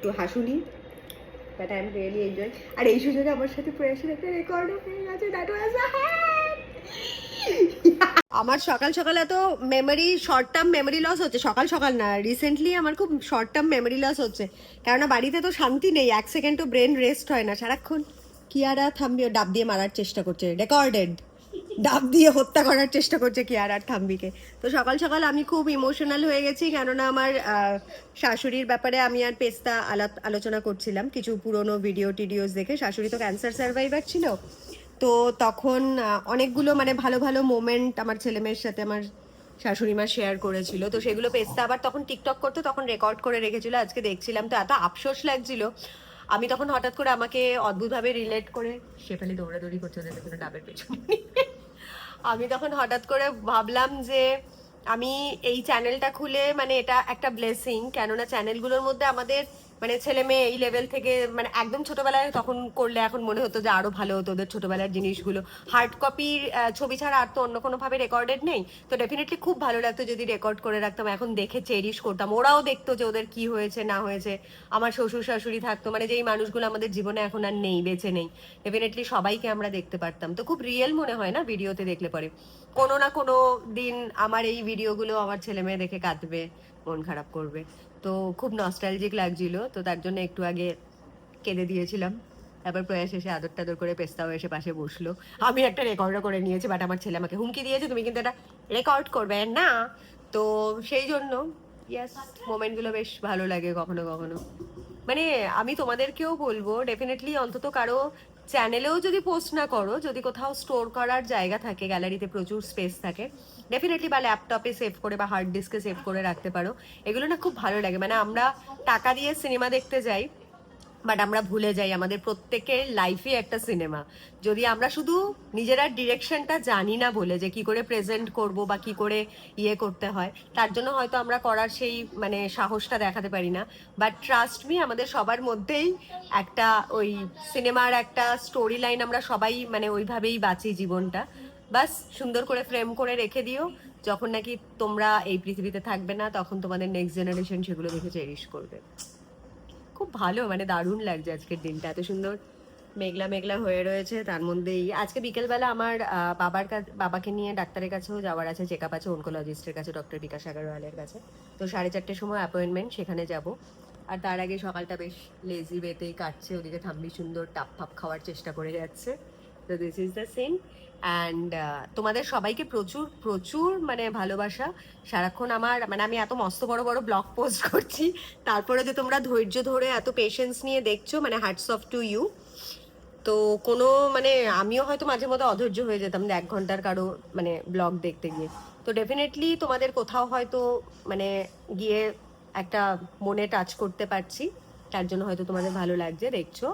টু হাসুনি, but I am really enjoy. আর এই সুযোগে আমার সাথে প্রয়াসের একটা রেকর্ডও হয়ে গেছে। That was a hap. আমার সকাল সকাল এত memory short term memory loss হচ্ছে, সকাল সকাল না রিসেন্টলি আমার খুব শর্ট টার্ম মেমোরি লস হচ্ছে, কেননা বাড়িতে তো শান্তি নেই, এক সেকেন্ডও ব্রেন রেস্ট হয় না, সারাক্ষণ কিয়ারা থাম্বি ডাব দিয়ে মারার চেষ্টা করছে, রেকর্ডেড ডাব দিয়ে হত্যা করার চেষ্টা করছে কিয়ারা আর থাম্বিকে। তো সকাল সকাল আমি খুব ইমোশনাল হয়ে গেছি, কেননা আমার শাশুড়ির ব্যাপারে আমি আর পেস্তা আলোচনা করছিলাম কিছু পুরনো ভিডিওস দেখে। শাশুড়ি তো ক্যান্সার সার্ভাইভার ছিল, তো তখন অনেকগুলো মানে ভালো ভালো মোমেন্ট আমার ছেলে মেয়ের সাথে আমার শাশুড়ি মা শেয়ার করেছিল, তো সেগুলো পেস্তা আবার তখন টিকটক করতো, তখন রেকর্ড করে রেখেছিল, আজকে দেখছিলাম তো এত আফসোস লাগছিল। আমি তখন হঠাৎ করে আমাকে অদ্ভুতভাবে রিলেট করে, শেফালি দৌড়াদৌড়ি করছে ওদের পেছনে ডাবের পেছনে, আমি তখন হঠাৎ করে ভাবলাম যে আমি এই চ্যানেলটা খুলে মানে এটা একটা ব্লেসিং, কেননা চ্যানেলগুলোর মধ্যে আমাদের মানে ছেলে মেয়ে এই লেভেল থেকে মানে একদম ছোটবেলায় তখন করলে এখন মনে হতো যে আরো ভালো হতো, ওদের ছোটবেলার জিনিসগুলো হার্ড কপির ছবি ছাড়া আর তো অন্য কোনোভাবে রেকর্ডেড নেই, তো ডেফিনেটলি খুব ভালো লাগতো যদি রেকর্ড করে রাখতাম, এখন দেখে চেরিশ করতাম, ওরাও দেখতো যে ওদের কি হয়েছে না হয়েছে, আমার শ্বশুর শাশুড়ি থাকতো, মানে যেই মানুষগুলো আমাদের জীবনে এখন আর নেই, বেঁচে নেই, ডেফিনেটলি সবাইকে আমরা দেখতে পারতাম, তো খুব রিয়েল মনে হয় না ভিডিওতে দেখলে পরে। কোনো না কোনো দিন আমার এই ভিডিওগুলো আমার ছেলে মেয়ে দেখে কাঁদবে, মন খারাপ করবে, তো খুব নস্টালজিক লাগছিল, তো তার জন্য একটু আগে কেঁদে দিয়েছিলাম। তারপর প্রয়াস এসে আদর টাদর করে পেস্তাও এসে পাশে বসলো, আমি একটা রেকর্ডও করে নিয়েছি, বাট আমার ছেলে আমাকে হুমকি দিয়েছে তুমি কিন্তু এটা রেকর্ড করবে না, তো সেই জন্য ইয়াস মোমেন্টগুলো বেশ ভালো লাগে কখনো কখনো। মানে আমি তোমাদেরকেও বলবো ডেফিনেটলি অন্তত কারো চ্যানেলেও যদি পোস্ট না করো, যদি কোথাও স্টোর করার জায়গা থাকে, গ্যালারিতে প্রচুর স্পেস থাকে, ডেফিনেটলি বা ল্যাপটপে সেভ করে বা হার্ড ডিস্কে সেভ করে রাখতে পারো, এগুলো না খুব ভালো লাগে। মানে আমরা টাকা দিয়ে সিনেমা দেখতে যাই, বাট আমরা ভুলে যাই আমাদের প্রত্যেকের লাইফে একটা সিনেমা, যদি আমরা শুধু নিজেরা ডিরেকশনটা জানি না বলে যে কি করে প্রেজেন্ট করব বা কি করে ইয়ে করতে হয়, তার জন্য হয়তো আমরা করার সেই মানে সাহসটা দেখাতে পারি না, বাট ট্রাস্ট মি আমাদের সবার মধ্যেই একটা ওই সিনেমার একটা স্টোরি লাইন, আমরা সবাই মানে ওইভাবেই বাঁচি জীবনটা, বাস সুন্দর করে ফ্রেম করে রেখে দিও, যখন নাকি তোমরা এই পৃথিবীতে থাকবে না তখন তোমাদের নেক্সট জেনারেশন সেগুলো দেখে চেরিশ করবে। খুব ভালো মানে দারুণ লাগছে আজকের দিনটা, এত সুন্দর মেঘলা মেঘলা হয়ে রয়েছে, তার মধ্যেই আজকে বিকেলবেলা আমার বাবাকে নিয়ে ডাক্তারের কাছেও যাওয়ার আছে, চেক আপ আছে অনকোলজিস্টের কাছে, ডক্টর বিকাশ আগরওয়ালের কাছে, তো 4:30টার সময় অ্যাপয়েন্টমেন্ট, সেখানে যাব। আর তার আগে সকালটা বেশ লেজি ওয়েতেই কাটছে, ওদিকে থাম্বি সুন্দর টাপ ফাপ খাওয়ার চেষ্টা করে যাচ্ছে, তো this is the scene. And তোমাদের সবাইকে প্রচুর প্রচুর মানে ভালোবাসা, সারাক্ষণ আমার মানে আমি এত মস্ত বড় বড় ব্লগ পোস্ট করছি, তারপরে যে তোমরা ধৈর্য ধরে এত পেশেন্স নিয়ে দেখছো, মানে হ্যাটস অফ টু ইউ। তো কোনো মানে আমিও হয়তো মাঝে মধ্যে অধৈর্য হয়ে যেতাম যে 1 ঘন্টার কারো মানে ব্লগ দেখতে গিয়ে, তো ডেফিনেটলি তোমাদের কোথাও হয়তো মানে গিয়ে একটা মনে টাচ করতে পারছি, তার জন্য হয়তো তোমাদের ভালো লাগছে দেখছো।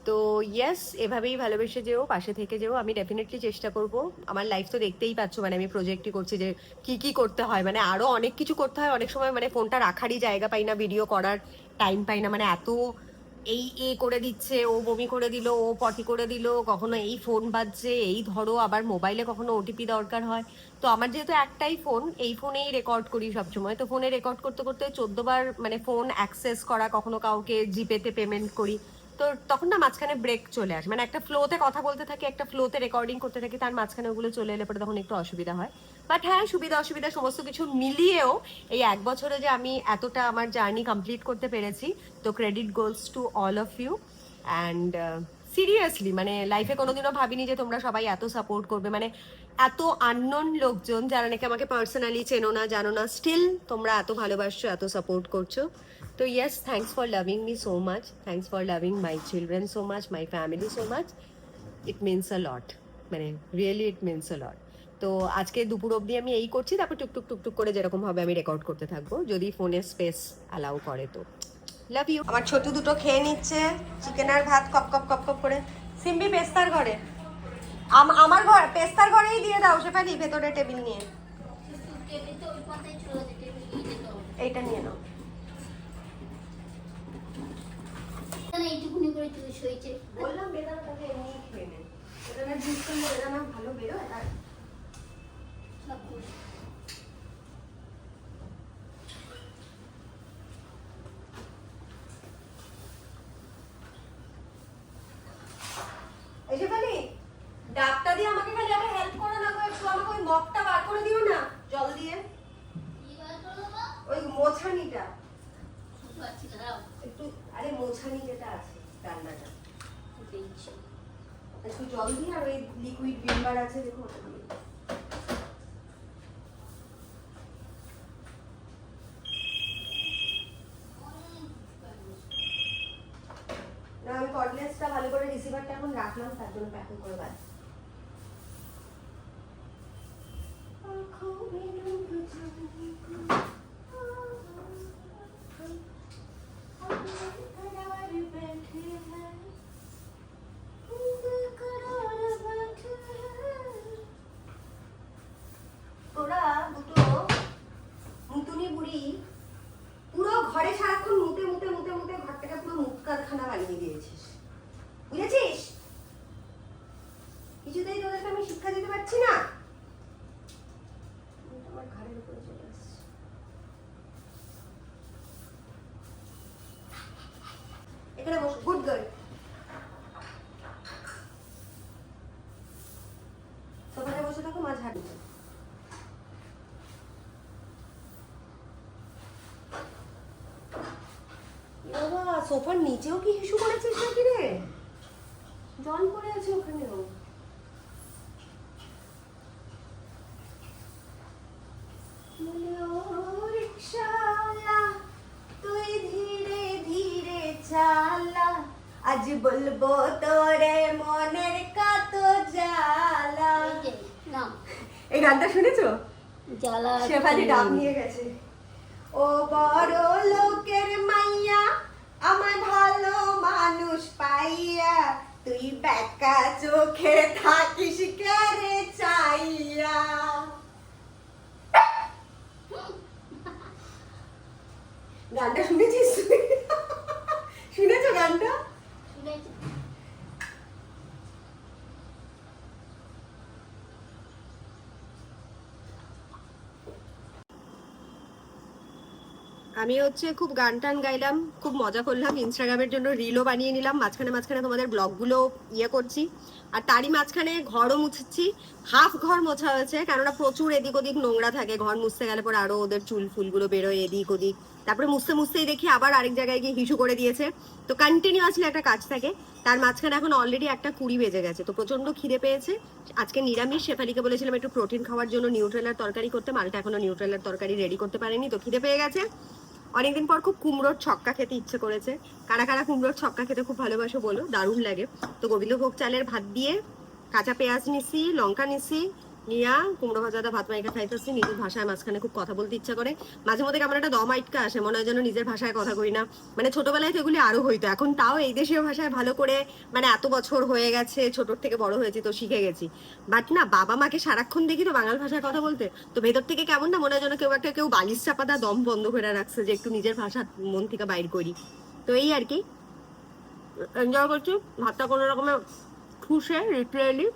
তো ইয়েস, এভাবেই ভালোবেসে যেও, পাশে থেকে যেও, আমি ডেফিনেটলি চেষ্টা করব। আমার লাইফ তো দেখতেই পাচ্ছ, মানে আমি প্রজেক্টই করছি যে কি কি করতে হয়, মানে আরো অনেক কিছু করতে হয়, অনেক সময় মানে ফোনটা রাখারই জায়গা পাই না, ভিডিও করার টাইম পাই না, মানে এত এই এ করে দিচ্ছে, ও বমি করে দিল, ও পটি করে দিল, কখনো এই ফোন বাজছে, এই ধরো আবার মোবাইলে কখনো ওটিপি দরকার হয়, তো আমার যেহেতু একটাই ফোন, এই ফোনেই রেকর্ড করি সবসময়, তো ফোনে রেকর্ড করতে করতে 14বার মানে ফোন অ্যাক্সেস করা, কখনো কাউকে জিপেতে পেমেন্ট করি, তো তখন না মাঝখানে ব্রেক চলে আসে, মানে একটা ফ্লোতে কথা বলতে থাকি, একটা ফ্লোতে রেকর্ডিং করতে থাকি, তার মাঝখানে ওগুলো চলে এলে পরে তখন একটু অসুবিধা হয়, বাট হ্যাঁ সুবিধা অসুবিধা সমস্ত কিছু মিলিয়েও এই 1 বছরে যে আমি এতটা আমার জার্নি কমপ্লিট করতে পেরেছি, তো credit goes to all of you. And seriously মানে লাইফে কোনোদিনও ভাবিনি যে তোমরা সবাই এত সাপোর্ট করবে, মানে এত আননোন লোকজন যারা নাকি আমাকে পার্সোনালি চেনো না জানো না, স্টিল তোমরা এত ভালোবাসছো, এত সাপোর্ট করছো, তো yes thanks for loving me so much, thanks for loving my children so much, my family so much, it means a lot, মানে রিয়েলি ইট মিনস আ লট। তো আজকে দুপুর অবধি আমি এই করছি, তারপর টুকটুক টুকটুক করে যেরকম হবে আমি রেকর্ড করতে থাকবো, যদি ফোনের স্পেস অ্যালাউ করে, তো লাভ ইউ। আমার ছোট দুটো খেয়ে নিচ্ছে চিকেন আর ভাত কপ কপ কপ কপ করে। সিম্বি পেস্তার ঘরে, আমার ঘর পেস্তার ঘরেই দিয়ে দাও, শেফালি ভেতরে টেবিল নিয়ে, এইটা নিয়ে নাও। এইটুকুনি করে তুই সইছে বললাম বেদানা তাকে এমনি খেয়ে নে, বেদানা জুস করলে বেদানা ভালো বেরোয়, আর সব করে। এই শেফালি ডাবটা দিয়ে আমাকে খালি আবার হেল্প করো না গো একটু, আমাকে ওই মগটা বার করে দিও না জল দিয়ে, কি বার করো মা? ওই মোছানিটা বুঝতে পারছি না, দাঁড়াও। একটু, আরে মোছানি যেটা আছে রান্নাটা, দেখছি। একটু জল দিয়ে আর ওই লিকুইড ভিমবার আছে দেখো ওটা দিয়ে। না আমি কর্ডলেসটা ভালো করে রিসিভারটা এখন রাখলাম তার জন্য প্যাকিং করে বাদ। তোরা দুটো মুতুনি বুড়ি পুরো ঘরে সারাক্ষণ মুতে মুতে মুতে মুতে ঘরটাকে পুরো মুখ কারখানা বানিয়ে দিয়েছিস, বুঝেছিস? কিছুতেই তোদেরকে আমি শিক্ষা দিতে পারছি না। আমার ঘরের উপরে চলে আসছে। এখানে বস, গুড গার্ল। সোফাতে বসে থাকো, মাছ হাঁটবে। বাবা সোফার নিচেও কি হিসু করেছিস নাকি রে? জল পড়ে আছে ওখানেও। রিকশাওয়ালা তুই ধীরে ধীরে চালা, আজ বলবো তোরে মনের কত জ্বালা। এই যে, নাও। এই গানটা শুনেছো? জ্বালা শেফালি ডাব নিয়ে গেছে। ও বড় লোকের মাইয়া আমার ভালো মানুষ পাইয়া, তুই বেকা চোখে থাকিস কেরে চাইয়া। গানটা শুনেছিস তুই? শুনেছো গানটা? শুনেছি। আমি হচ্ছে খুব গান টান গাইলাম, খুব মজা করলাম, ইনস্টাগ্রামের জন্য রিলও বানিয়ে নিলাম, মাঝখানে মাঝখানে তোমাদের ব্লগগুলো ইয়ে করছি, আর তারই মাঝখানে ঘরও মুছছি। হাফ ঘর মোছা হয়েছে, কেননা প্রচুর এদিক ওদিক নোংরা থাকে, ঘর মুছতে গেলে পরে আরো ওদের চুল ফুলগুলো বেরোয় এদিক ওদিক। তারপরে মুছতে মুছতেই দেখি আবার আরেক জায়গায় গিয়ে হিসু করে দিয়েছে। তো কন্টিনিউয়াসলি একটা কাজ থাকে, তার মাঝখানে এখন অলরেডি 1:20 বেজে গেছে। তো প্রচন্ড খিদে পেয়েছে, আজকে নিরামিষ। শেফালিকে বলেছিলাম একটু প্রোটিন খাওয়ার জন্য নিউট্রেলার তরকারি করতে, মালটা এখনো নিউট্রেলার তরকারি রেডি করতে পারেনি। তো খিদে পেয়ে গেছে, অনেকদিন পর খুব কুমড়োর ছক্কা খেতে ইচ্ছে করেছে। কারা কারা কুমড়োর ছক্কা খেতে খুব ভালোবাসো বলো, দারুণ লাগে। তো গোবিন্দভোগ চালের ভাত দিয়ে কাঁচা পেঁয়াজ নিছি, লঙ্কা নিছি, নিয়া কুমড়ো ভাজাটা ভাত মাইকা খাইতেছি। নিজের ভাষায় মাঝখানে খুব কথা বলতে ইচ্ছা করে, মাঝে মধ্যে কেমন একটা দম আটকা আসে, মনে হয় যেন নিজের ভাষায় কথা কই না। মানে ছোটবেলায় তো এগুলি আরো হইতো, এখন তাও এই দেশীয় ভাষায় ভালো করে, মানে এত বছর হয়ে গেছে, ছোটোর থেকে বড় হয়েছি তো শিখে গেছি। বাট না, বাবা মাকে সারাক্ষণ দেখি তো বাঙাল ভাষায় কথা বলতে, তো ভেতর থেকে কেমন না মনে হয় যেন কেউ বালিশ চাপা দা দম বন্ধ করে রাখছে, যে একটু নিজের ভাষা মন থেকে বাইর করি। তো এই আর কি, এনজয় করছি ভাতটা কোনো রকমে খুশে লিটারেলি।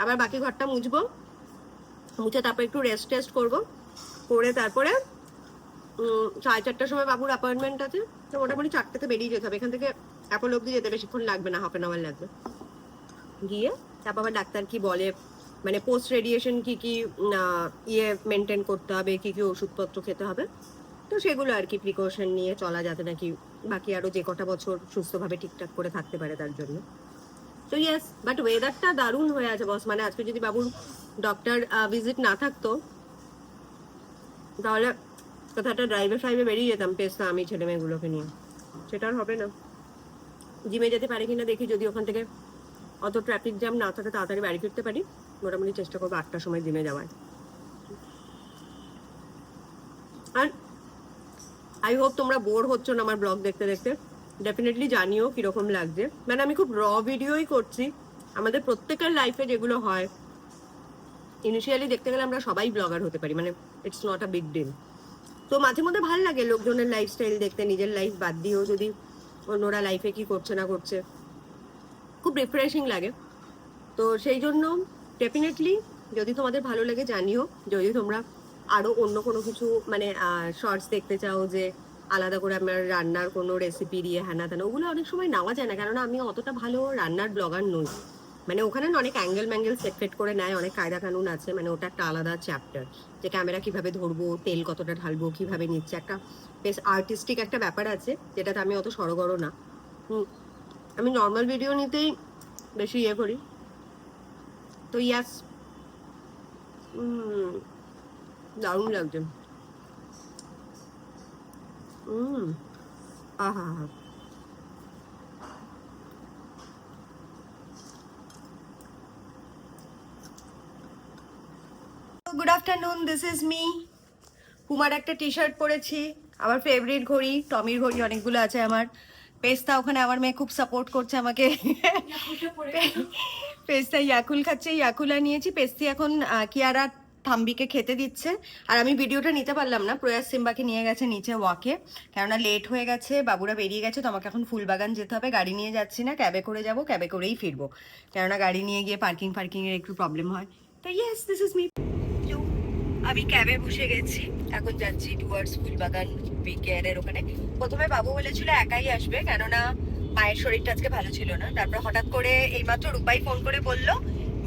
আবার বাকি ঘরটা মুছবো, মুছে তারপর একটু রেস্ট টেস্ট করবো, করে তারপরে 4:30টার সময় বাবুর অ্যাপয়েন্টমেন্ট আছে। তো মোটামুটি 4টাতে বেরিয়ে যেতে হবে এখান থেকে, অ্যাপোলো অব্দি যেতে বেশিক্ষণ লাগবে না, 1/2 hour লাগবে। গিয়ে তারপর আবার ডাক্তার কি বলে, মানে পোস্ট রেডিয়েশন কি কি ইয়ে মেনটেন করতে হবে, কি কি ওষুধপত্র খেতে হবে, তো সেগুলো আর কি প্রিকশন নিয়ে চলা, যাতে নাকি বাকি আরো যে কটা বছর সুস্থভাবে ঠিকঠাক করে থাকতে পারে তার জন্য। তো ইয়েস, বাট ওয়েদারটা দারুণ হয়ে আছে বস। মানে আজকে যদি বাবুর ডক্টর ভিজিট না থাকতো তাহলে কোথাও একটা ড্রাইভে ফাইভে বেরিয়ে যেতাম পেস্তা আমি ছেলে মেয়েগুলোকে নিয়ে, সেটা আর হবে না। জিমে যেতে পারি কিনা দেখি, যদি ওখান থেকে অত ট্রাফিক জ্যাম না থাকে তাড়াতাড়ি বাড়ি ফিরতে পারি। মোটামুটি চেষ্টা করবো 8টার সময় জিমে যাওয়ার। আর আই হোপ তোমরা বোর হচ্ছ না আমার ব্লগ দেখতে দেখতে, ডেফিনেটলি জানিও কিরকম লাগছে। মানে আমি খুব র ভিডিওই করছি, আমাদের প্রত্যেকের লাইফে যেগুলো হয়। ইনিশিয়ালি দেখতে গেলে আমরা সবাই ব্লগার হতে পারি, মানে it's not a big deal. তো মাঝে মধ্যে ভালো লাগে লোকজনের লাইফস্টাইল দেখতে, নিজের লাইফ বাদ দিয়েও যদি অন্যরা লাইফে কি করছে না করছে, খুব রিফ্রেশিং লাগে। তো সেই জন্য ডেফিনেটলি যদি তোমাদের ভালো লাগে জানিও। যদি তোমরা আরও অন্য কোনো কিছু মানে শর্টস দেখতে চাও, যে আলাদা করে আমার রান্নার কোনো রেসিপি দিয়ে হ্যানা তেনা, ওগুলো অনেক সময় নেওয়া যায় না, কেননা আমি অতটা ভালো রান্নার ব্লগার নই। মানে ওখানে না অনেক অ্যাঙ্গেল ম্যাঙ্গেল সেট ফেট করে নেয়, অনেক কায়দা কানুন আছে, মানে ওটা একটা আলাদা চ্যাপ্টার, যে ক্যামেরা কিভাবে ধরবো, তেল কতটা ঢালবো, কিভাবে নিচ্ছে, একটা বেশ আর্টিস্টিক একটা ব্যাপার আছে, যেটাতে আমি অত সড়গড় না। আমি নর্মাল ভিডিও নিতেই বেশি ইয়ে করি। তো ইয়াস, দারুণ লাগছে। আহা হা। Good afternoon, this is me. পুমার একটা টি শার্ট পরেছি, আমার ফেভারিট ঘড়ি, টমির ঘড়ি অনেকগুলো আছে আমার। পেস্তা ওখানে আমার মেয়ে খুব সাপোর্ট করছে আমাকে। পেস্তা ইয়াকুল খাচ্ছে, ইয়াকুলা নিয়েছি। পেস্তি এখন কিয়ারা থাম্বিকে খেতে দিচ্ছে। আর আমি ভিডিওটা নিতে পারলাম না, প্রয়াস সিম্বাকে নিয়ে গেছে নিচে ওয়াকে, কেননা লেট হয়ে গেছে, বাবুরা বেরিয়ে গেছে। তো আমাকে এখন ফুলবাগান যেতে হবে, গাড়ি নিয়ে যাচ্ছি না, ক্যাবে করে যাব, ক্যাবে করেই ফিরবো, কেননা গাড়ি নিয়ে গিয়ে পার্কিং এর একটু প্রবলেম হয়। তো ইয়েস, দিস ইজ মি। আমি ক্যাবে বসে গেছি, এখন যাচ্ছি টুয়ার্ডস ফুলবাগান কেয়ারের ওখানে। প্রথমে বাবু বলেছিল একাই আসবে, কেননা মায়ের শরীরটা আজকে ভালো ছিল না। তারপর হঠাৎ করে এইমাত্র রূপাই ফোন করে বলল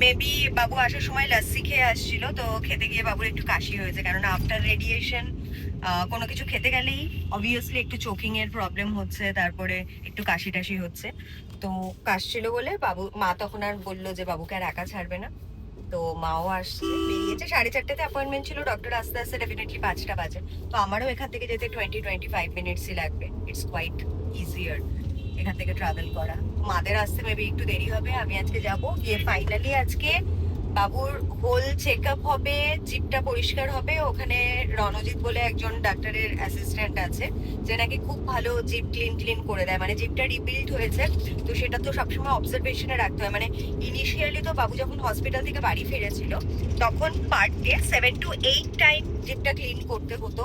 মেবি বাবু আসার সময় লাস্সি খেয়ে আসছিল, তো খেতে গিয়ে বাবুর একটু কাশি হয়েছে, কেননা আফটার রেডিয়েশন কোনো কিছু খেতে গেলেই অবভিয়াসলি একটু চোকিং এর প্রবলেম হচ্ছে, তারপরে একটু কাশি টাশি হচ্ছে। তো কাশছিল বলে মা তখন আর বললো যে বাবুকে আর একা ছাড়বে না। তো মাও আসছে, বেরিয়েছে 4:30টাতে অ্যাপয়েন্টমেন্ট ছিল, ডক্টর আস্তে আস্তে ডেফিনেটলি 5টা বাজে। তো আমারও এখান থেকে যেতে 20-25 মিনিটসই লাগবে। ইটস কোয়াইট ইজিয়ার এখান থেকে ট্রাভেল করা। মাদের আসতে মেবি একটু দেরি হবে। আমি আজকে যাব, গিয়ে ফাইনালি আজকে বাবুর হোল চেক আপ হবে, জিপটা পরিষ্কার হবে। ওখানে রণজিৎ বলে একজন ডাক্তারের অ্যাসিস্ট্যান্ট আছে, যে নাকি খুব ভালো জিপ ক্লিন করে দেয়। মানে জিপটা রিবিল্ড হয়েছে, তো সেটা তো সবসময় অবজারভেশনে রাখতে হয়। মানে ইনিশিয়ালি তো বাবু যখন হসপিটাল থেকে বাড়ি ফিরেছিল, তখন পার ডে 7 to 8 টাইম জিপটা ক্লিন করতে হতো।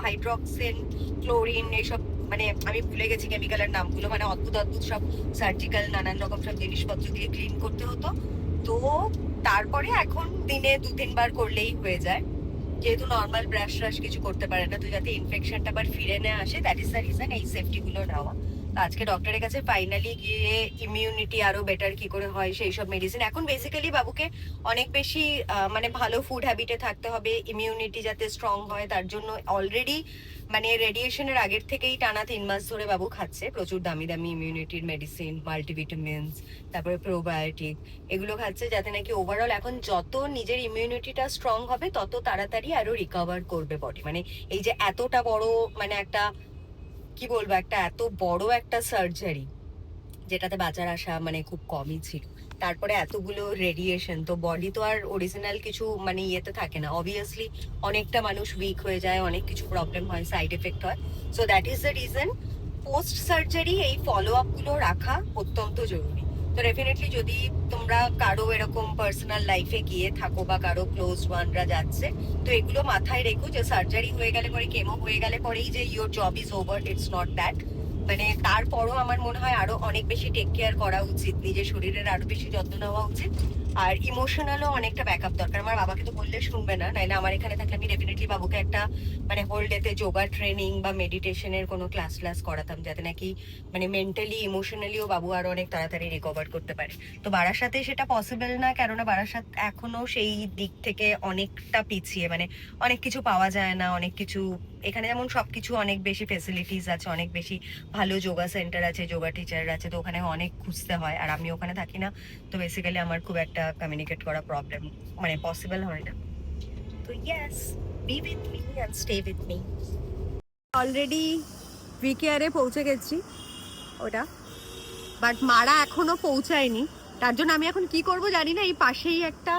হাইড্রক্সিন, ক্লোরিন, এইসব মানে আমি ভুলে গেছি কেমিক্যালের নামগুলো, মানে অদ্ভুত সব সার্জিক্যাল নানান রকম সব জিনিসপত্র দিয়ে ক্লিন করতে হতো। তো তারপরে এখন দিনে 2-3 বার করলেই হয়ে যায়, যেহেতু নর্মাল ব্রাশ কিছু করতে পারে না, তো যাতে ইনফেকশনটা আবার ফিরে না আসে, দ্যাট ইজ দ্য রিজন এই সেফটি গুলো নেওয়া। তো আজকে ডক্টরের কাছে ফাইনালি গিয়ে ইমিউনিটি আরো বেটার কি করে হয় সেই সব মেডিসিন। এখন বেসিক্যালি বাবুকে অনেক বেশি মানে ভালো ফুড হ্যাবিটে থাকতে হবে, ইমিউনিটি যাতে স্ট্রং হয়, তার জন্য অলরেডি মানে রেডিয়েশনের আগের থেকেই টানা 3 মাস ধরে বাবু খাচ্ছে প্রচুর দামি দামি ইমিউনিটির মেডিসিন, মাল্টিভিটামিনস, তারপরে প্রোবায়োটিক, এগুলো খাচ্ছে, যাতে নাকি ওভারঅল এখন যত নিজের ইমিউনিটিটা স্ট্রং হবে তত তাড়াতাড়ি আরো রিকভার করবে বডি। মানে এই যে এতটা বড়, মানে একটা কি বলবো, একটা এত বড় একটা সার্জারি, যেটাতে বাঁচার আশা মানে খুব কমই ছিল, তারপরে এতগুলো রেডিয়েশন, তো বডি তো আর অরিজিনাল কিছু মানে ইয়েতে থাকে না, অবভিয়াসলি অনেকটা মানুষ উইক হয়ে যায়, অনেক কিছু প্রবলেম হয়, সাইড এফেক্ট হয়। So that is the reason post surgery এই ফলো আপ গুলো রাখা অত্যন্ত জরুরি। তো ডেফিনেটলি যদি তোমরা কারো এরকম পার্সোনাল লাইফে গিয়ে থাকো বা কারো ক্লোজ ওয়ানরা যাচ্ছে, তো এগুলো মাথায় রেখো যে সার্জারি হয়ে গেলে পরে, কেমো হয়ে গেলে পরেই যে your job is over, it's not that. মানে তারপরও আমার মনে হয় আরো অনেক বেশি টেক কেয়ার করা উচিত, নিজের শরীরের আরো বেশি যত্ন নেওয়া উচিত, আর ইমোশনালও অনেকটা ব্যাকআপ দরকার। আমার বাবাকে তো বললে শুনবে না, নাইলে আমার এখানে থাকলে আমি ডেফিনেটলি বাবুকে একটা মানে হোল ডেতে যোগা ট্রেনিং বা মেডিটেশনের কোনো ক্লাস করাতাম, যাতে নাকি মানে মেন্টালি ইমোশনালিও বাবু আরো অনেক তাড়াতাড়ি রিকভার করতে পারে। তো বারাসাতে সেটা পসিবল না, কেননা বারাসাত এখনো সেই দিক থেকে অনেকটা পিছিয়ে, মানে অনেক কিছু পাওয়া যায় না, অনেক কিছু এখানে যেমন সবকিছু অনেক বেশি ফেসিলিটিস আছে, অনেক বেশি ভালো যোগা সেন্টার আছে, যোগা টিচার আছে, তো ওখানে অনেক খুঁজতে হয়, আর আমি ওখানে থাকি না, তো বেসিক্যালি আমার খুব একটা কমিউনিকেট করা প্রবলেম, মানে পসিবল হয় না। তো yes, be with me and stay with me. Already ভিকেআরে পৌঁছে গেছি ওটা, বাট মারা এখনো পৌঁছায়নি, তার জন্য আমি এখন কি করব জানি না। এই পাশেই একটা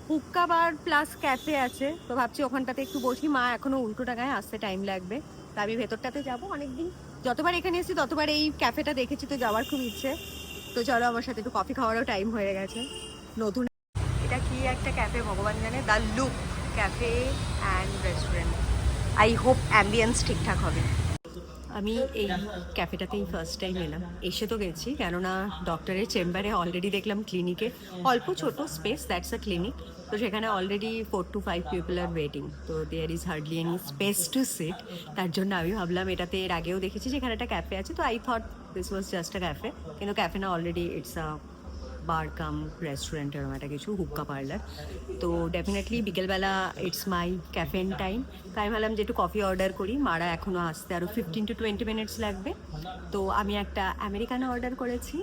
হুক্কা বার প্লাস ক্যাফে আছে, তো ভাবছি ওখানটাতে একটু বসি। মা এখনো উল্টো টাকায় আসতে টাইম লাগবে, তা আমি ভেতরটাতে যাবো। অনেকদিন যতবার এখানে এসেছি ততবার এই ক্যাফেটা দেখেছি, তো যাওয়ার খুব ইচ্ছে। তো চলো আমার সাথে একটু কফি খাওয়ারও টাইম হয়ে গেছে। নতুন এটা কি একটা ক্যাফে ভগবান জানে, the look cafe and restaurant. I hope ambience ঠিকঠাক হবে। আমি এই ক্যাফেটাতেই ফার্স্ট টাইম এলাম, এসে তো গেছি, কেননা ডক্টরের চেম্বারে অলরেডি দেখলাম ক্লিনিকে অল্প ছোট স্পেস, দ্যাটস আ ক্লিনিক, তো সেখানে already 4 to 5 people are waiting, তো there is hardly any space to sit. তার জন্য আমি ভাবলাম, এটাতে এর আগেও দেখেছি যেখানে একটা ক্যাফে আছে, তো I thought this was just a cafe, কিন্তু ক্যাফে না, already it's a bar come restaurant এরকম একটা কিছু হুক্কা পার্লার। তো ডেফিনেটলি বিকেলবেলা ইটস মাই ক্যাফেন টাইম। তাই ভাবলাম যে একটু কফি অর্ডার করি, মারা এখনও আসতে আরও 15 to 20 মিনিটস লাগবে। তো আমি একটা আমেরিকানো অর্ডার করেছি,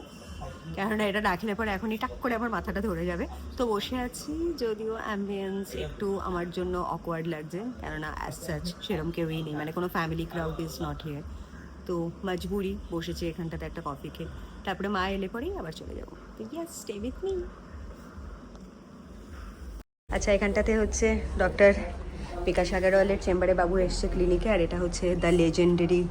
কেননা এটা রাখলে পরে এখনই টাক করে আমার মাথাটা ধরে যাবে। তো বসে আছি, যদিও অ্যাম্বিয়েন্স একটু আমার জন্য অকওয়ার্ড লাগছে, কেননা অ্যাজ সাচ সেরকম কেউই নেই, মানে কোনো family crowd is not here. তো মজবুরি বসেছি এখানটাতে একটা কফি খেয়ে, তারপরে মা এলে পরেই আবার চলে যাবো। তো ইয়াস, স্টে উইথ মি। আচ্ছা, এখানটাতে হচ্ছে ডক্টর বিকাশ আগারওয়ালের চেম্বারে বাবু এসছে ক্লিনিকে, আর এটা হচ্ছে দ্য লেজেন্ডারি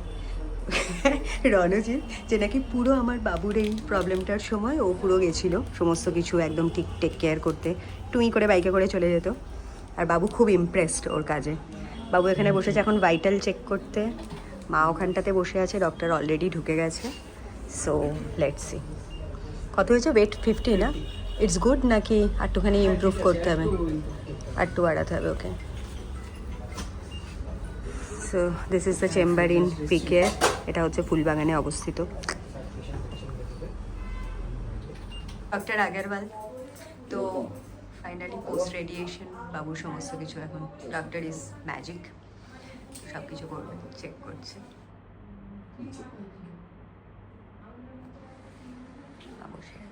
রণজিৎ, যে নাকি পুরো আমার বাবুর এই প্রবলেমটার সময় ও পুরো গেছিল সমস্ত কিছু একদম ঠিক টেক কেয়ার করতে, টুই করে বাইকে করে চলে যেত। আর বাবু খুব ইমপ্রেসড ওর কাজে। বাবু এখানে বসেছে এখন ভাইটাল চেক করতে, মা ওখানটাতে বসে আছে, ডক্টর অলরেডি ঢুকে গেছে। সো লেটস সি কত হয়েছে ওয়েট, 50 না? ইটস গুড নাকি একটুখানি ইমপ্রুভ করতে হবে, একটু বাড়াতে হবে? Okay, so this is the chamber in PK. এটা হচ্ছে ফুলবাগানে অবস্থিত। ডক্টর আগরওয়াল তো ফাইনালি পোস্ট রেডিয়েশন বাবুর সমস্ত কিছু এখন ডক্টর ইজ ম্যাজিক, সব কিছু করবে, চেক করছে। অবশ্যই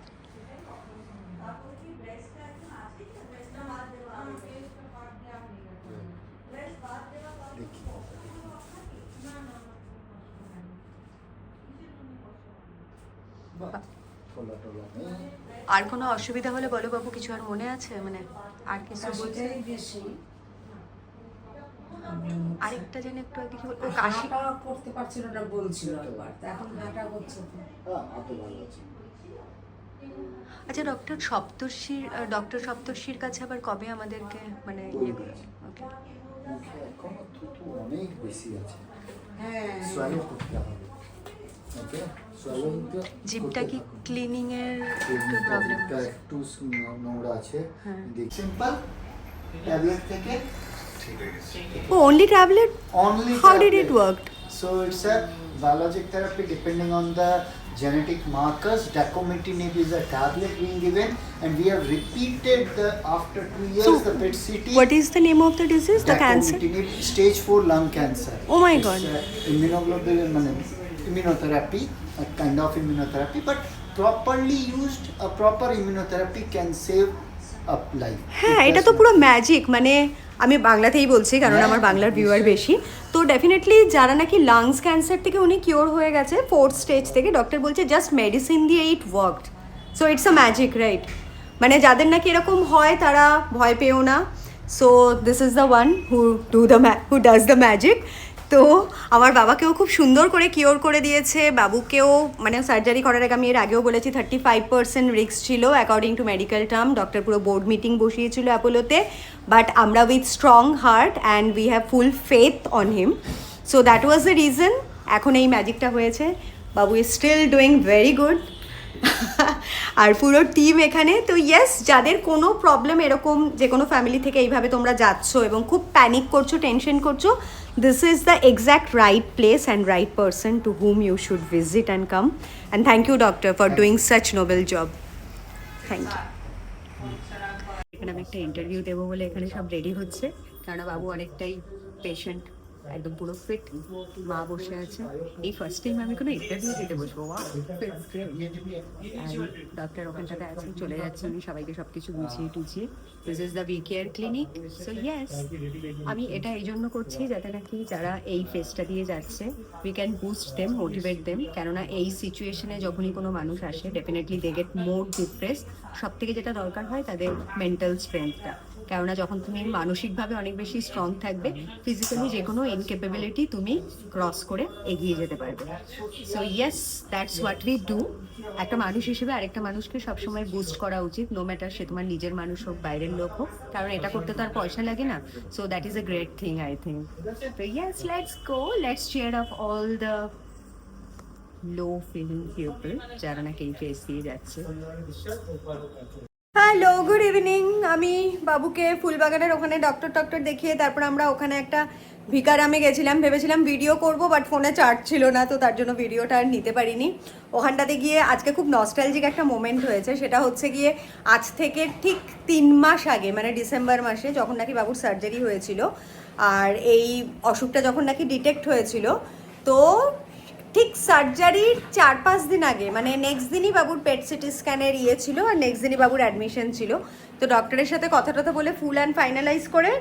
আর কোনো অসুবিধা হলে বলো বাবু, কিছু আর মনে আছে? মানে আর কিছু বলছে? আরেকটা যেন একটু আগে কি ও কাশি করতে পারছিল না বলছিল একবার, এখন হাঁটা করছে তো। আচ্ছা, ডক্টর সপ্তর্ষির কাছে আবার কবে আমাদেরকে মানে ইয়ে করে? ওকে, এখনো থুতু অনেক বেশি আছে, হ্যাঁ সোয়ালো করতে হবে। ওকে, সোয়ালোটা জিভটা কি ক্লিনিং এর একটু প্রবলেম? একটু নোংরা আছে। হ্যাঁ। সিম্পল ট্যাবলেট থেকে ও only tablet? only How did it tablet. work? So it's a biologic therapy depending on the genetic markers. Dacometinib is a tablet being given, and we have repeated after 2 years So, the PET CT. What is the name of the disease? The cancer? Dacometinib, stage 4 lung cancer. Oh my It's, God. Immunotherapy, a kind of immunotherapy, but properly used, a proper immunotherapy can save a life. হ্যাঁ, It এটা does তো পুরো not- magic. মানে আমি বাংলাতেই বলছি, কারণ আমার বাংলার ভিউয়ার বেশি। তো ডেফিনেটলি যারা নাকি লাংস ক্যান্সার থেকে উনি কিওর হয়ে গেছে 4th স্টেজ থেকে, ডক্টর বলছে জাস্ট মেডিসিন দিয়ে ইট worked. So it's a magic, right? মানে যাদের নাকি এরকম হয় তারা ভয় পেও না। So this is the one who does the magic. তো আমার বাবাকেও খুব সুন্দর করে কিওর করে দিয়েছে, বাবুকেও মানে সার্জারি করার আগে আমি এর আগেও বলেছি 35% রিস্ক ছিল according to medical term. Doctor পুরো বোর্ড মিটিং বসিয়েছিল অ্যাপোলোতে, বাট আমরা with strong heart and we have full faith on him. So that was the reason এখন এই ম্যাজিকটা হয়েছে। Babu is still doing very good. আর পুরো টিম এখানে। তো ইয়েস, যাদের কোনো প্রবলেম এরকম, যে কোনো ফ্যামিলি থেকে এইভাবে তোমরা যাচ্ছ এবং খুব প্যানিক করছো, টেনশন করছো, this is the exact right place and right person to whom you should visit and come. And thank you, doctor, for doing such noble job. Thank you. এখানে আমি একটা ইন্টারভিউ দেবো বলে এখানে সব রেডি হচ্ছে, কারণ বাবু অনেকটাই পেশেন্ট, একদম পুরো ফিট। মা বসে আছে। এই ফার্স্ট টাইম আমি কোনো ইন্টারভিউ দিতে বসবো। ডক্টর ওখানটাতে আছে, চলে যাচ্ছে উনি সবাইকে সব কিছু গুছিয়ে টুছিয়ে। This is the B care clinic. So yes, আমি এটা এই জন্য করছি যাতে নাকি যারা এই ফেজটা দিয়ে যাচ্ছে we can boost them, motivate them. কেননা এই সিচুয়েশনে যখনই কোনো মানুষ আসে definitely they get more depress. সব থেকে যেটা দরকার হয় তাদের মেন্টাল স্ট্রেংথটা, কেননা যখন তুমি মানসিকভাবে অনেক বেশি স্ট্রং থাকবে, ফিজিক্যালি যে কোনো ইনকেপেবিলিটি তুমি ক্রস করে এগিয়ে যেতে পারবে। So yes, that's what we do. একটা মানুষ হিসেবে আরেকটা মানুষকে সবসময় বুস্ট করা উচিত, নো ম্যাটার সে তোমার নিজের মানুষ হোক বাইরের লোক হোক, কারণ এটা করতে তো আর পয়সা লাগে না। So that is a great thing, I think. তো yes, let's go, let's cheer up all the low feeling people যারা নাকি এই ফেস দিয়ে যাচ্ছে। Hello, good evening. আমি বাবুকে ফুলবাগানের ওখানে ডক্টর দেখিয়ে তারপর আমরা ওখানে একটা ভিকারামে গেছিলাম। ভেবেছিলাম ভিডিও করব, বাট ফোনে চার্জ ছিল না, তো তার জন্য ভিডিওটা আর নিতে পারিনি। ওখানটাতে গিয়ে আজকে খুব নস্টালজিক একটা মোমেন্ট হয়েছে। সেটা হচ্ছে গিয়ে আজ থেকে ঠিক 3 মাস আগে, মানে ডিসেম্বর মাসে, যখন নাকি বাবুর সার্জারি হয়েছিল আর এই অসুখটা যখন নাকি ডিটেক্ট হয়েছিল, তো ঠিক সার্জারির 4-5 দিন আগে, মানে নেক্সট দিনই বাবুর পেট সিটি স্ক্যানের ছিল আর নেক্সট দিনই বাবুর অ্যাডমিশন ছিল। তো ডক্টরের সাথে কথা বলে ফুল অ্যান্ড ফাইনালাইজ করে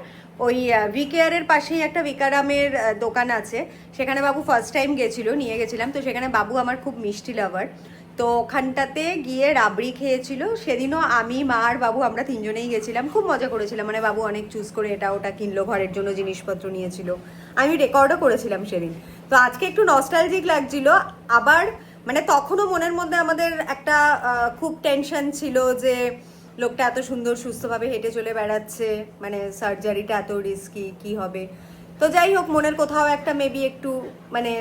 ওই ভিকেয়ারের পাশেই একটা ভিকারামের দোকান আছে, সেখানে বাবু ফার্স্ট টাইম নিয়ে গেছিলাম। তো সেখানে বাবু আমার খুব মিষ্টি লাভার, তো ওখানটাতে গিয়ে রাবড়ি খেয়েছিল। সেদিনও আমি, মা আর বাবু আমরা 3 জনেই গেছিলাম, খুব মজা করেছিলাম। মানে বাবু অনেক চুজ করে এটা ওটা কিনলো, ঘরের জন্য জিনিসপত্র নিয়েছিল, আমি রেকর্ডও করেছিলাম সেদিন। তো আজকে একটু নস্টালজিক লাগছিল আবার, মানে তখনও মনের মধ্যে আমাদের একটা খুব টেনশন ছিল যে লোকটা এত সুন্দর সুস্থভাবে হেঁটে চলে বেড়াচ্ছে, মানে সার্জারিটা এত রিস্কি, কি হবে। তো যাই হোক, মনের কোথাও একটা মেবি একটু মানে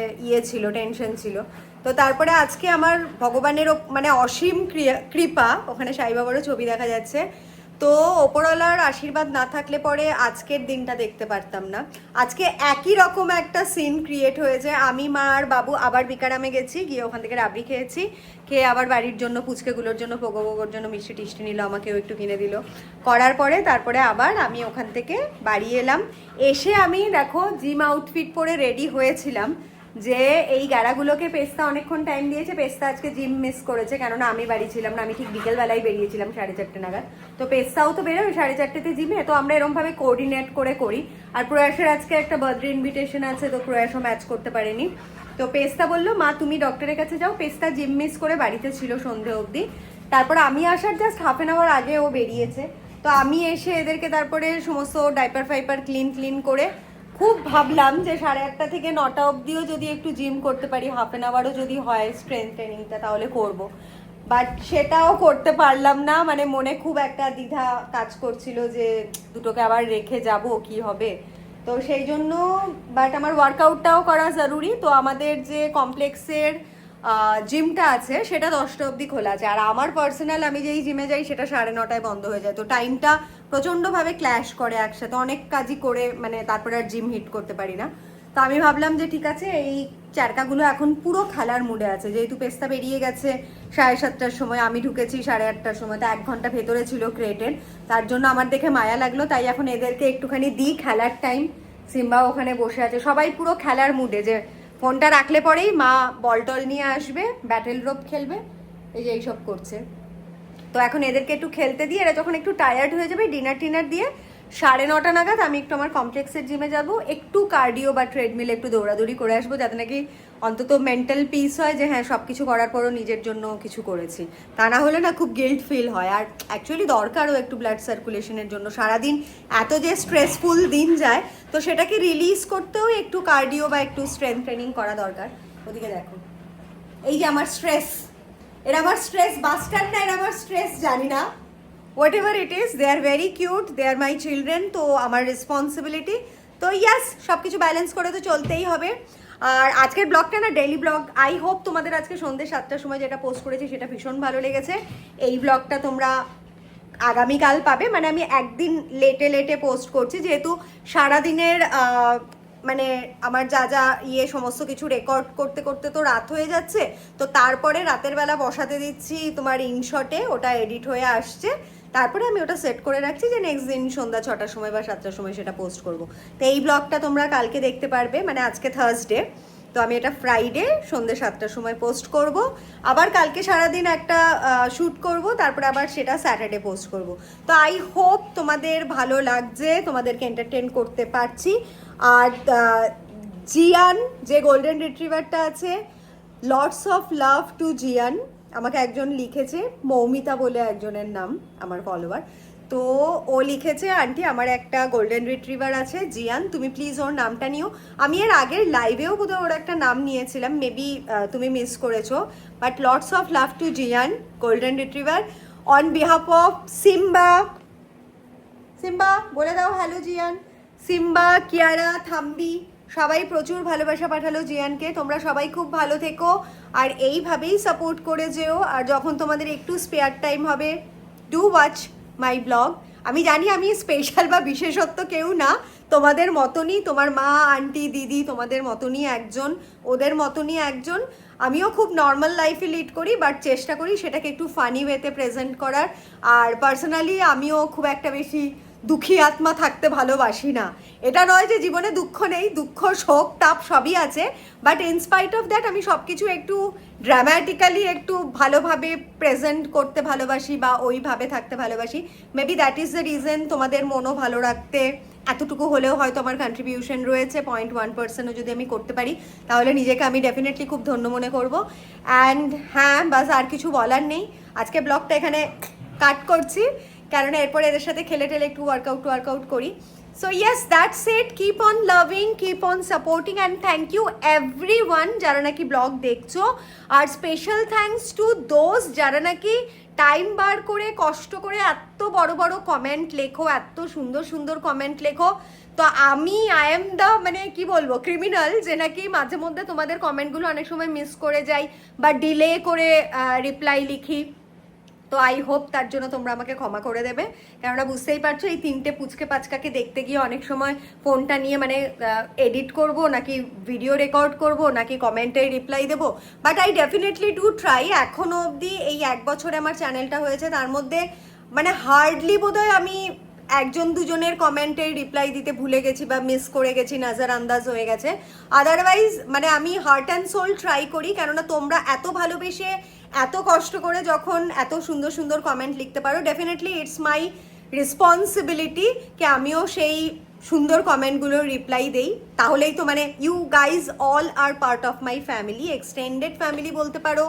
ছিল, টেনশন ছিল। তো তারপরে আজকে আমার ভগবানের মানে অসীম কৃপা, ওখানে সাই বাবারও ছবি দেখা যাচ্ছে। তো ওপরওয়ালার আশীর্বাদ না থাকলে পরে আজকের দিনটা দেখতে পারতাম না। আজকে একই রকম একটা সিন ক্রিয়েট হয়েছে। আমি, মা আর বাবু আবার বিকারামে গেছি, গিয়ে ওখান থেকে রাবড়ি খেয়েছি, খেয়ে আবার বাড়ির জন্য পুচকেগুলোর জন্য পোগোর জন্য মিষ্টি টিষ্টি নিল, আমাকেও একটু কিনে দিল। করার পরে তারপরে আবার আমি ওখান থেকে বাড়ি এলাম। এসে আমি দেখো জিম আউটফিট পরে রেডি হয়েছিলাম, যে এই গাড়াগুলোকে পেস্তা অনেকক্ষণ টাইম দিয়েছে। পেস্তা আজকে জিম মিস করেছে, কেননা আমি বাড়ি ছিলাম না, আমি ঠিক বিকেলবেলায় বেরিয়েছিলাম 4:30 নাগাদ। তো পেস্তাও তো বেরোবে 4:30তে জিমে, তো আমরা এরমভাবে কোঅর্ডিনেট করে করি। আর প্রয়াসের আজকে একটা বার্থডে ইনভিটেশন আছে, তো প্রয়াসও ম্যাচ করতে পারেনি। তো পেস্তা বললো, মা তুমি ডক্টরের কাছে যাও। পেস্তা জিম মিস করে বাড়িতে ছিল সন্ধে অবধি। তারপর আমি আসার জাস্ট হাফ অ্যান আওয়ার আগে ও বেরিয়েছে। তো আমি এসে এদেরকে তারপরে সমস্ত ডাইপার ফাইপার ক্লিন করে খুব ভাবলাম যে 8:30 থেকে 9টা অবধিও যদি একটু জিম করতে পারি, হাফ অ্যান আওয়ারও যদি হয় স্ট্রেংথ ট্রেনিংটা, তাহলে করব। বাট সেটাও করতে পারলাম না, মানে মনে খুব একটা দ্বিধা কাজ করছিল যে দুটোকে আবার রেখে যাব, কি হবে। তো সেই জন্য, বাট আমার ওয়ার্কআউটটাও করা জরুরি। তো আমাদের যে কমপ্লেক্সের জিমটা আছে সেটা 10টা অবধি খোলা আছে, আর আমার পার্সোনাল আমি যেই জিমে যাই সেটা 9:30টায় বন্ধ হয়ে যায়। তো টাইমটা প্রচণ্ডভাবে ক্ল্যাশ করে একসাথে, অনেক কাজই করে মানে তারপরে আর জিম হিট করতে পারি না। তো আমি ভাবলাম যে ঠিক আছে, এই চারকাগুলো এখন পুরো খেলার মুডে আছে, যেহেতু পেস্তা বেরিয়ে গেছে 7:30টার সময়, আমি ঢুকেছি 8:30টার সময়, তো 1 ঘন্টা ভেতরে ছিল ক্রিয়েটেড। তার জন্য আমার দেখে মায়া লাগলো, তাই এখন এদেরকে একটুখানি দিই খেলার টাইম। সিম্বা ওখানে বসে আছে, সবাই পুরো খেলার মুডে, যে ফোনটা রাখলে পরেই মা বল টল নিয়ে আসবে, ব্যাটেল রোপ খেলবে, এই যে এইসব করছে। তো এখন এদেরকে একটু খেলতে দিয়ে এরা যখন একটু টায়ার্ড হয়ে যাবে, ডিনার দিয়ে 9:30 নাগাদ আমি একটু আমার কমপ্লেক্সের জিমে যাব, একটু কার্ডিও বা ট্রেডমিলে একটু দৌড়াদৌড়ি করে আসবো, যাতে নাকি অন্তত মেন্টাল পিস হয় যে হ্যাঁ সব কিছু করার পরও নিজের জন্য কিছু করেছি। তা না হলে না খুব গিল্ট ফিল হয়। আর অ্যাকচুয়ালি দরকারও একটু ব্লাড সার্কুলেশনের জন্য। সারাদিন এত যে স্ট্রেসফুল দিন যায়, তো সেটাকে রিলিজ করতেও একটু কার্ডিও বা একটু স্ট্রেংথ ট্রেনিং করা দরকার। ওদিকে দেখো, এই যে আমার স্ট্রেস, এরা আমার স্ট্রেস বাস্টার না, এরা আমার স্ট্রেস জানি না, whatever it is, they are very cute, they are my children. তো আমার রেসপন্সিবিলিটি, তো ইয়াস সব কিছু ব্যালেন্স করে তো চলতেই হবে। আর আজকের ব্লগটা না ডেইলি ব্লগ, আই হোপ তোমাদের আজকে সন্ধ্যে 7টার সময় যেটা পোস্ট করেছি সেটা ভীষণ ভালো লেগেছে। এই ব্লগটা তোমরা আগামীকাল পাবে, মানে আমি একদিন লেটে পোস্ট করছি, যেহেতু সারাদিনের মানে আমার যা সমস্ত কিছু রেকর্ড করতে তো রাত হয়ে যাচ্ছে। তো তারপরে রাতের বেলা বসাতে দিচ্ছি তোমার ইনশটে, ওটা এডিট হয়ে আসছে, তারপরে আমি ওটা সেট করে রাখছি যে নেক্সট দিন সন্ধ্যা 6টার সময় বা 7টার সময় সেটা পোস্ট করব। তো এই ব্লগটা তোমরা কালকে দেখতে পারবে, মানে আজকে থার্সডে, তো আমি এটা ফ্রাইডে সন্ধ্যে 7টার সময় পোস্ট করব। আবার কালকে সারাদিন একটা শ্যুট করব, তারপরে আবার সেটা স্যাটারডে পোস্ট করব। তো আই হোপ তোমাদের ভালো লাগছে, তোমাদেরকে এন্টারটেন করতে পারছি। আর জিয়ান যে গোল্ডেন রিট্রিভারটা আছে, লটস অফ লাভ টু জিয়ান, আমাকে একজন লিখেছে, মৌমিতা বলে একজনের নাম আমার ফলোয়ার। তো ও লিখেছে, আন্টি আমার একটা গোল্ডেন রিট্রিভার আছে জিয়ান, তুমি প্লিজ ওর নামটা নিও। আমি এর আগের লাইভেও বোধহয় ওর একটা নাম নিয়েছিলাম, মেবি তুমি মিস করেছো। But lots of love to Jian golden retriever on behalf of Simba. Simba বলে দাও হ্যালো জিয়ান। সিম্বা, কিয়ারা, থাম্বি সবাই প্রচুর ভালোবাসা পাঠালো জিয়ানকে। তোমরা সবাই খুব ভালো থেকো আর এইভাবেই সাপোর্ট করে যেও। আর যখন তোমাদের একটু স্পেয়ার টাইম হবে ডু ওয়াচ মাই ব্লগ। আমি জানি আমি স্পেশাল বা বিশেষত্ব কেউ না, তোমাদের মতনই, তোমার মা আন্টি দিদি তোমাদের মতনই একজন, ওদের মতনই একজন। আমিও খুব নর্মাল লাইফে লিড করি, বাট চেষ্টা করি সেটাকে একটু ফানি ওয়েতে প্রেজেন্ট করার। আর পার্সোনালি আমিও খুব একটা বেশি দুঃখী আত্মা থাকতে ভালোবাসি না। এটা নয় যে জীবনে দুঃখ নেই, দুঃখ শোক তাপ সবই আছে, বাট ইনস্পাইট অফ দ্যাট আমি সব কিছু একটু ড্রামাটিক্যালি একটু ভালোভাবে প্রেজেন্ট করতে ভালোবাসি বা ওইভাবে থাকতে ভালোবাসি। Maybe that is the reason তোমাদের মনও ভালো রাখতে এতটুকু হলেও হয়তো আমার কন্ট্রিবিউশন রয়েছে। 0.1%ও যদি আমি করতে পারি তাহলে নিজেকে আমি ডেফিনেটলি খুব ধন্য মনে করবো। অ্যান্ড হ্যাঁ, বাস আর কিছু বলার নেই। আজকে ব্লগটা এখানে কাট করছি, কেননা এরপরে এদের সাথে খেলে টেলে একটু ওয়ার্কআউট করি। So yes, that's it. Keep on loving, keep on supporting, and thank you everyone যারা নাকি ব্লগ দেখছো। আর স্পেশাল থ্যাঙ্কস টু দোজ যারা নাকি টাইম বার করে কষ্ট করে এত বড় বড় কমেন্ট লেখো, এত সুন্দর সুন্দর কমেন্ট লেখো। তো আই এম দ্য মানে কি বলবো ক্রিমিনাল, যে নাকি মাঝে মধ্যে তোমাদের কমেন্টগুলো অনেক সময় মিস করে যাই বা ডিলে করে রিপ্লাই লিখি। তো আই হোপ তার জন্য তোমরা আমাকে ক্ষমা করে দেবে, কেননা বুঝতেই পারছো এই 3টে পুচকে পাচকাকে দেখতে গিয়ে অনেক সময় ফোনটা নিয়ে মানে এডিট করব নাকি ভিডিও রেকর্ড করব নাকি কমেন্টে রিপ্লাই দেবো। But I definitely do try. এখনও অবধি এই 1 বছরে আমার চ্যানেলটা হয়েছে, তার মধ্যে মানে হার্ডলি বোধহয় আমি 1-2জনের কমেন্টে রিপ্লাই দিতে ভুলে গেছি বা মিস করে গেছি, নজর আন্দাজ হয়ে গেছে। আদারওয়াইজ মানে আমি হার্ট অ্যান্ড সোল ট্রাই করি, কেননা তোমরা এত ভালোবেসে এত কষ্ট করে যখন এত সুন্দর সুন্দর কমেন্ট লিখতে পারো, ডেফিনেটলি ইটস মাই রেসপন্সিবিলিটি কে আমিও সেই সুন্দর কমেন্টগুলোর রিপ্লাই দেই। তাহলেই তো মানে you guys all are part of my family, extended family বলতে পারো,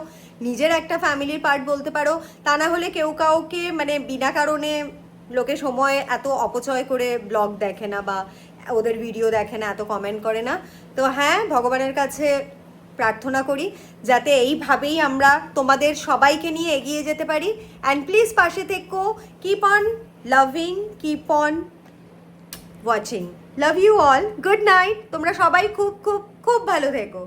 নিজের একটা ফ্যামিলির পার্ট বলতে পারো। তা না হলে কেউ কাউকে মানে বিনা কারণে লোকে সময় এত অপচয় করে ব্লগ দেখে না বা ওদের ভিডিও দেখে না, এত কমেন্ট করে না। তো হ্যাঁ, ভগবানের কাছে প্রার্থনা করি যাতে এইভাবেই আমরা তোমাদের সবাইকে নিয়ে এগিয়ে যেতে পারি। অ্যান্ড প্লিজ পাশে থেকো, keep on loving, keep on watching. Love you all, good night. তোমরা সবাই খুব খুব খুব ভালো থেকো।